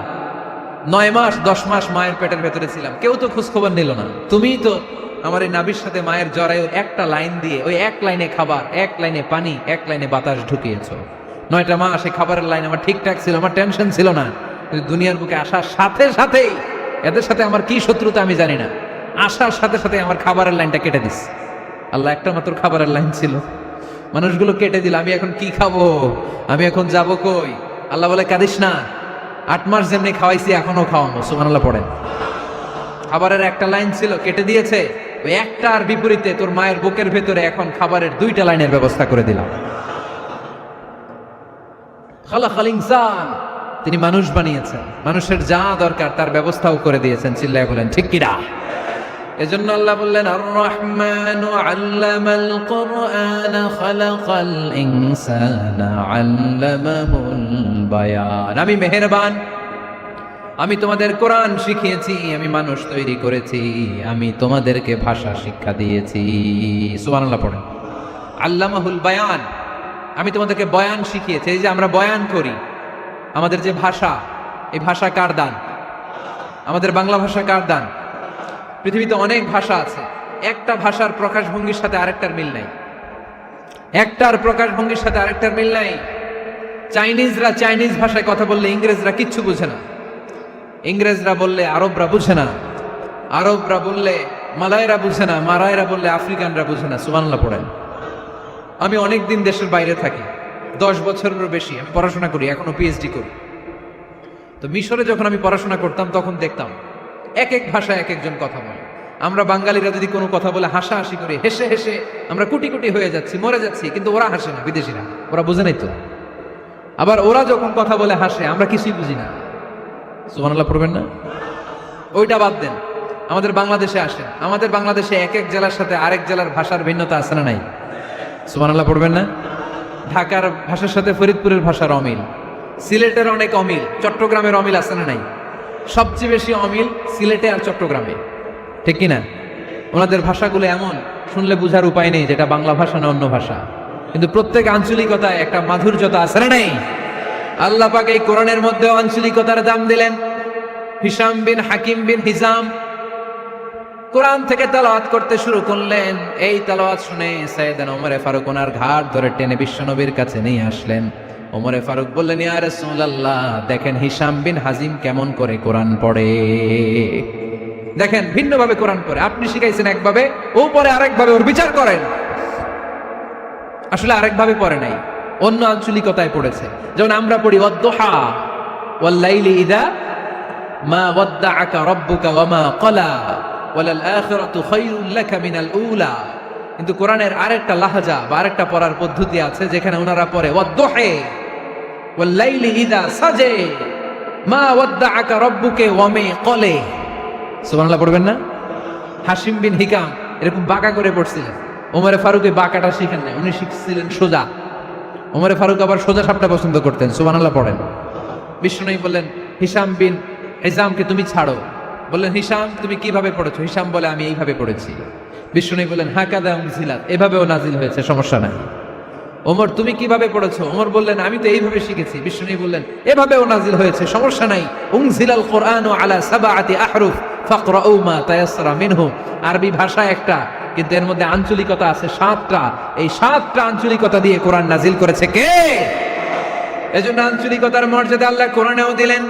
A: 9 মাস 10 মাস মায়ের পেটের ভেতরে ছিলাম, কেউ তো খোঁজ খবর নিল না, তুমিই তো আমার এই নাভির সাথে মায়ের জরায়ুর একটা লাইন দিয়ে, ওই এক লাইনে খাবার, এক লাইনে পানি, এক লাইনে বাতাস ঢুকিয়েছো। 9টা মাস এই খাবারের লাইন আমার ঠিকঠাক ছিল, আমার টেনশন ছিল না। কিন্তু দুনিয়ার বুকে আসার সাথে সাথেই, এদের সাথে আমার কি শত্রুতা আমি জানি না, আসার সাথে সাথে আমার খাবারের লাইনটা কেটে দিস। আল্লাহ একটা মাত্র খাবারের লাইন ছিল, মানুষগুলো কেটে দিল। আমি এখন কি খাবো? আমি এখন যাব কই? আল্লাহ বলে কাঁদিস না, 8 মাস যেমনি খাওয়াইছি এখনো খাওয়ানো। সুবহানাল্লাহ পড়েন। খাবারের একটা লাইন ছিল, কেটে দিয়েছে। ওই একটার বিপরীতে তোর মায়ের বুকের ভেতরে এখন খাবারের 2টা লাইনের ব্যবস্থা করে দিলাম। খালাকাল ইনসান, তিনি মানুষ বানিয়েছেন, মানুষের যা দরকার তার ব্যবস্থাও করে দিয়েছেন। চিল্লায় বলেন ঠিক কিনা? এজন্য আল্লাহ বললেন আর রহমানু আল্লামাল কুরআন খালাকাল ইনসানা আল্লামাহুল বায়ান। আমি মেহেরবান, আমি তোমাদের কোরআন শিখিয়েছি, আমি মানুষ তৈরি করেছি, আমি তোমাদেরকে ভাষা শিক্ষা দিয়েছি। সুবহানাল্লাহ পড়েন। আল্লামাহুল বায়ান, আমি তোমাদেরকে বয়ান শিখিয়েছি। এই যে আমরা বয়ান করি, আমাদের যে ভাষা, এই ভাষা কার দান? আমাদের বাংলা ভাষা কার দান? পৃথিবীতে অনেক ভাষা আছে, একটা ভাষার প্রকাশভঙ্গির সাথে আরেকটার মিল নাই, একটার প্রকাশভঙ্গির সাথে আরেকটার মিল নাই। চাইনিজরা চাইনিজ ভাষায় কথা বললে ইংরেজরা কিচ্ছু বুঝে না, ইংরেজরা বললে আরবরা বুঝে না, আরবরা বললে মালায়রা বুঝে না, মারায়রা বললে আফ্রিকানরা বুঝে না। সুবহানাল্লাহ পড়েন। আমি অনেক দিন দেশের বাইরে থাকি, 10 বছরেরও বেশি আমি পড়াশোনা করি, এখনো পিএইচডি করি। তো মিশরে যখন আমি পড়াশোনা করতাম তখন দেখতাম এক এক ভাষায় এক একজন কথা বলে। আমরা বাঙালিরা যদি কোনো কথা বলে হাসাহাসি করি, হেসে হেসে আমরা কুটি কুটি হয়ে যাচ্ছি, মরে যাচ্ছি, কিন্তু ওরা হাসে না, বিদেশিরা, ওরা বুঝে নাই তো। আবার ওরা যখন কথা বলে হাসে, আমরা কিছুই বুঝি না। সুবহানাল্লাহ পড়বেন না? ওইটা বাদ দেন, আমাদের বাংলাদেশে আসেন, আমাদের বাংলাদেশে এক এক জেলার সাথে আরেক জেলার ভাষার ভিন্নতা আছে না নাই? সুবহানাল্লাহ পড়বেন না? ঢাকার ভাষার সাথে ফরিদপুরের ভাষার অমিল, সিলেটের অনেক অমিল, চট্টগ্রামের অমিল আছে না নাই? সবচেয়ে বেশি অমিল সিলেটে আর চট্টগ্রামে, ঠিক কিনা? ওনাদের ভাষাগুলো এমন, শুনলে বুঝার উপায় নেই যেটা বাংলা ভাষা না অন্য ভাষা, কিন্তু প্রত্যেক আঞ্চলিকতায় একটা মাধুর্যতা আছে না নেই? আল্লাহ পাক এই কোরআনের মধ্যে আঞ্চলিকতার দাম দিলেন। হিশাম বিন হাকিম বিন হিজাম কোরআন থেকে তেলাওয়াত করতে শুরু করলেন। এই তেলাওয়াত শুনে সাইয়েদনা ওমরে ফারুক ওনার ঘাট ধরে টেনে বিশ্বনবীর কাছে নিয়ে আসলেন। ওমরে ফারুক বললেন, ইয়া রাসূলুল্লাহ, দেখেন হিশাম বিন হাজিম কেমন করে কোরআন পড়ে, দেখেন ভিন্নভাবে কোরআন পড়ে। আপনি শিখাইছেন একভাবে, ও পরে আরেকভাবে, ওর বিচার করেন। আসলে আরেকভাবে পড়ে নাই, অন্য আঞ্চলিকতায় পড়েছে। যেমন আমরা পড়ি ওয়াদ-দুহা ওয়াল লাইলি ইযা মা ওয়াদ্দাআকা রাব্বুকা ওয়া মা ক্বালা ওয়ালাল আখিরাতু খায়রুল লাকা মিনাল উলা। কিন্তু কোরআনের আরেকটা লাহাজা বা আরেকটা পড়ার পদ্ধতি আছে যেখানে ওনারা পড়ে ওয়াদ-দুহা ওয়াল লাইলি ইযা সাজা মা ওয়াদ্দাআকা রাব্বুকা ওয়া মা ক্বালা। সুবহানাল্লাহ পড়বেন না? হাশিম বিন হিকাম এরকম বাঁকা করে পড়ছিলেন। ওমরে ফারুক এই বাঁকাটা শিখেন নাই, উনি শিখছিলেন সোজা। ওমরে ফারুক আবার সোজা সাপটা পছন্দ করতেন। সুবহানাল্লাহ পড়েন। বিষ্ণু বললেন, হিশাম বিন হিজামকে তুমি ছাড়ো। বললেন, হিশাম তুমি কিভাবে পড়েছো? হিশাম বলে, আমি এইভাবে পড়েছি। বিষ্ণু বললেন, হাকাদা উনজিলাত, এভাবেও নাজিল হয়েছে, সমস্যা নাই। ওমর তুমি কিভাবে পড়েছো? ওমর বললেন, আমি তো এইভাবে শিখেছি। বিষ্ণু বললেন, এভাবেও নাজিল হয়েছে, সমস্যা নাই। উনজিলাল কুরআনু আলা সাবআতি আহরুফ ফাকরাউ মা তায়াসসারা মিনহু। আরবি ভাষা একটা, কিন্তু এর মধ্যে আঞ্চলিকতা আছে 7টা। এই 7টা আঞ্চলিকতা দিয়ে কোরআন নাজিল করেছে কে? এজন্য আঞ্চলিকতার মর্যাদা আল্লাহ কোরআনেও দিলেন।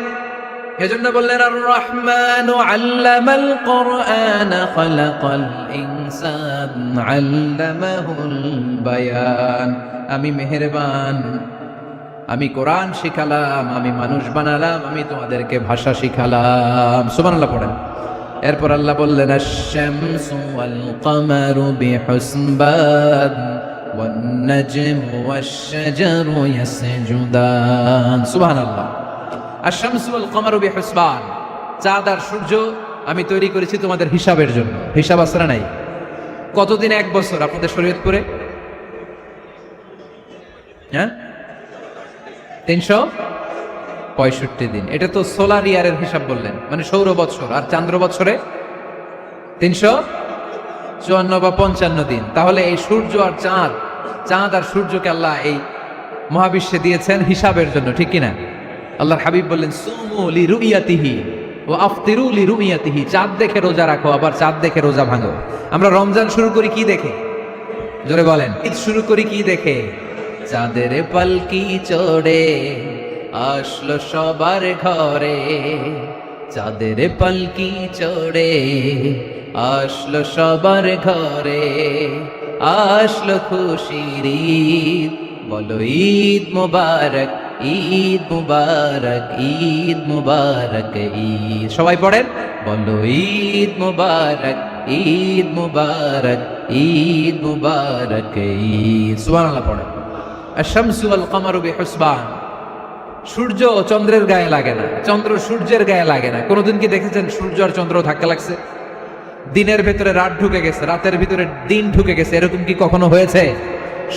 A: এজন্য বললেন, আর রহমানু আল্লামাল কুরআন খালাকাল ইনসান আল্লামাহুল বায়ান। আমি মেহেরবান, আমি কোরআন শিখালাম, আমি মানুষ বানালাম, আমি তোমাদেরকে ভাষা শিখালাম। সুবহানাল্লাহ পড়েন। এরপর আল্লাহ বললেন, আশ-শামসু ওয়াল কমারু বিহুসবান ওয়ান নাজমু ওয়াশ-শাজারু ইয়াসজুদান। সুবহানাল্লাহ। আশ-শামসু ওয়াল কমারু বিহুসবান, চাঁদ আর সূর্য আমি তৈরি করেছি তোমাদের হিসাবের জন্য। হিসাব আসরা নাই। কতদিন এক বছর আপনাদের শরীয়তপুরে? হ্যাঁ, 365 দিন। এটা তো সোলার ইয়ারের হিসাব বললেন, মানে সৌর বৎসর। আর চান্দ্র বৎসরে 354 বা 55 দিন। তাহলে এই সূর্য আর চাঁদ, চাঁদ আর সূর্যকে আল্লাহ এই মহাবিশ্বে দিয়েছেন হিসাবের জন্য, ঠিক কিনা? আল্লাহর হাবিব বললেন, সুমু লিরুইয়াতিহি ওয়া আফতিরু লিরুইয়াতিহি। চাঁদ দেখে রোজা রাখো, আবার চাঁদ দেখে রোজা ভাঙো। আমরা রমজান শুরু করি কি দেখে? জোরে বলেন। ঈদ শুরু করি কি দেখে? চাঁদের পালকি চড়ে আসলো সবার ঘরে, চাঁদের পালকি চড়ে আসলো সবার ঘরে, আসলো খুশির ঈদ, বলো ঈদ মুবারক, ঈদ মুবারক, ঈদ মুবারক, ঈদ। সবাই পড়েন, বলো ঈদ মুবারক, ঈদ মুবারক, ঈদ মুবারক, ঈদ। সুবহানাল্লাহ পড়েন। আশ-শামসু ওয়াল কমারু বিহুসবান। সূর্য চন্দ্রের গায়ে লাগে না, চন্দ্র সূর্যের গায়ে লাগে না। কোনদিন কি দেখেছেন সূর্য আর চন্দ্র ধাক্কা লাগছে? দিনের ভেতরে রাত ঢুকে গেছে, রাতের ভিতরে দিন ঢুকে গেছে, এরকম কি কখনো হয়েছে?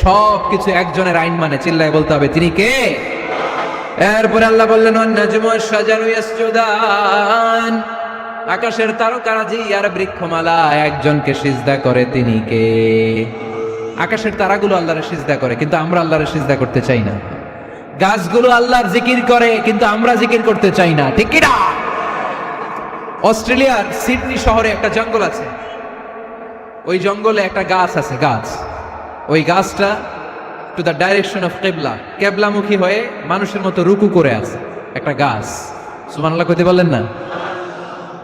A: সবকিছু একজনের আইন মানে, চিল্লায় বলতে হবে, তিনি কে? এরপরে আল্লাহ বললেন, ওয়ান নাজমু ওয়াশ-শাজারু ইয়াসজুদান। আকাশের তারকারাজি আর বৃক্ষমালা একজনকে সিজদা করে, তিনি কে? আকাশের তারাগুলো আল্লাহর সিজদা করে, কিন্তু আমরা আল্লাহর সিজদা করতে চাই না। গাছগুলো আল্লাহর জিকির করে, কিন্তু আমরা জিকির করতে চাই না, ঠিক কি না? অস্ট্রেলিয়ার সিডনি শহরে একটা জঙ্গল আছে। ওই জঙ্গলে একটা গাছ আছে, গাছ। ওই গাছটা টু দ্য ডাইরেকশন অফ কিবলা, কেবলামুখী হয়ে মানুষের মতো রুকু করে আছে, একটা গাছ। সুবহানাল্লাহ কইতে বললেন না?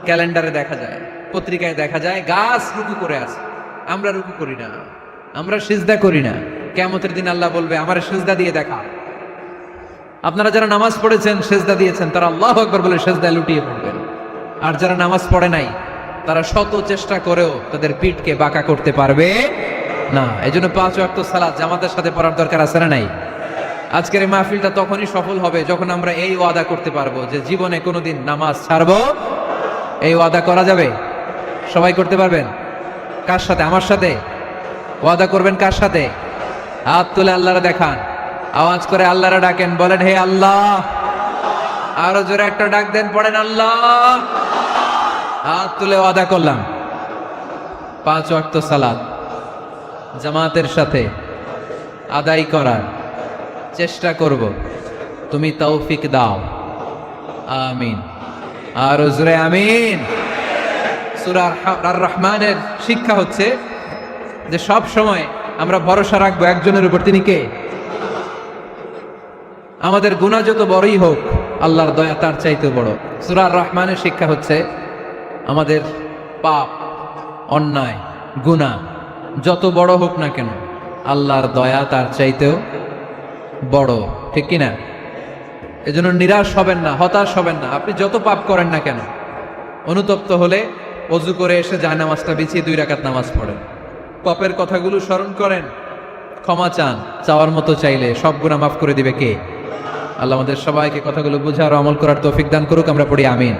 A: ক্যালেন্ডারে দেখা যায়, পত্রিকায় দেখা যায়, গাছ রুকু করে আছে। আমরা রুকু করি না, আমরা সিজদা করি না। কিয়ামতের দিন আল্লাহ বলবে, আমারে সিজদা দিয়ে দেখা। আপনারা যারা নামাজ পড়েছেন, সিজদা দিয়েছেন, তারা আল্লাহু আকবার বলে সিজদায় লুটিয়ে পড়বেন। আর যারা নামাজ পড়ে নাই, তারা শত চেষ্টা করেও তাদের পিঠকে বাঁকা করতে পারবে না। এজন্য 5 ওয়াক্ত সালাত জামাতের সাথে পড়ার দরকার আছে না নাই? আজকের এই মাহফিলটা তখনই সফল হবে যখন আমরা এই ওয়াদা করতে পারবো যে জীবনে কোনোদিন নামাজ ছাড়বো। এই ওয়াদা করা যাবে? সবাই করতে পারবেন? কার সাথে? আমার সাথে ওয়াদা করবেন। কার সাথে? হাত তুলে আল্লাহরা দেখান, আওয়াজ করে আল্লাহরা ডাকেন, বলেন, হে আল্লাহ, আরো জোরে একটা ডাক দেন, পড়েন আল্লাহ। হাত তুলে ওয়াদা করলাম 5 ওয়াক্ত সালাত জামাতের সাথে আদায় করার চেষ্টা করব, তুমি তৌফিক দাও, আমিন। আর জোরে আমিন। সূরা আর রহমানের শিক্ষা হচ্ছে যে সব সময় আমরা ভরসা রাখবো একজনের উপর, তিনি কে? আমাদের গুনাহ যত বড়ই হোক, আল্লাহর দয়া তার চাইতে বড়। সূরা আর রহমানের শিক্ষা হচ্ছে আমাদের পাপ, অন্যায়, গুনাহ যত বড় হোক না কেন, আল্লাহর দয়া তার চাইতেও বড়, ঠিক কিনা? এজন্য নিরাশ হবেন না, হতাশ হবেন না। আপনি যত পাপ করেন না কেন, অনুতপ্ত হলে ওযু করে এসে জায়নামাজটা বিছিয়ে 2 রাকাত নামাজ পড়েন, পাপের কথাগুলো স্মরণ করেন, ক্ষমা চান। চাওয়ার মতো চাইলে সব গুনাহ মাফ করে দিবে কে? আল্লাহ আমাদের সবাইকে কথাগুলো বুঝার ও আমল করার তৌফিক দান করুক। আমরা পড়ি আমিন।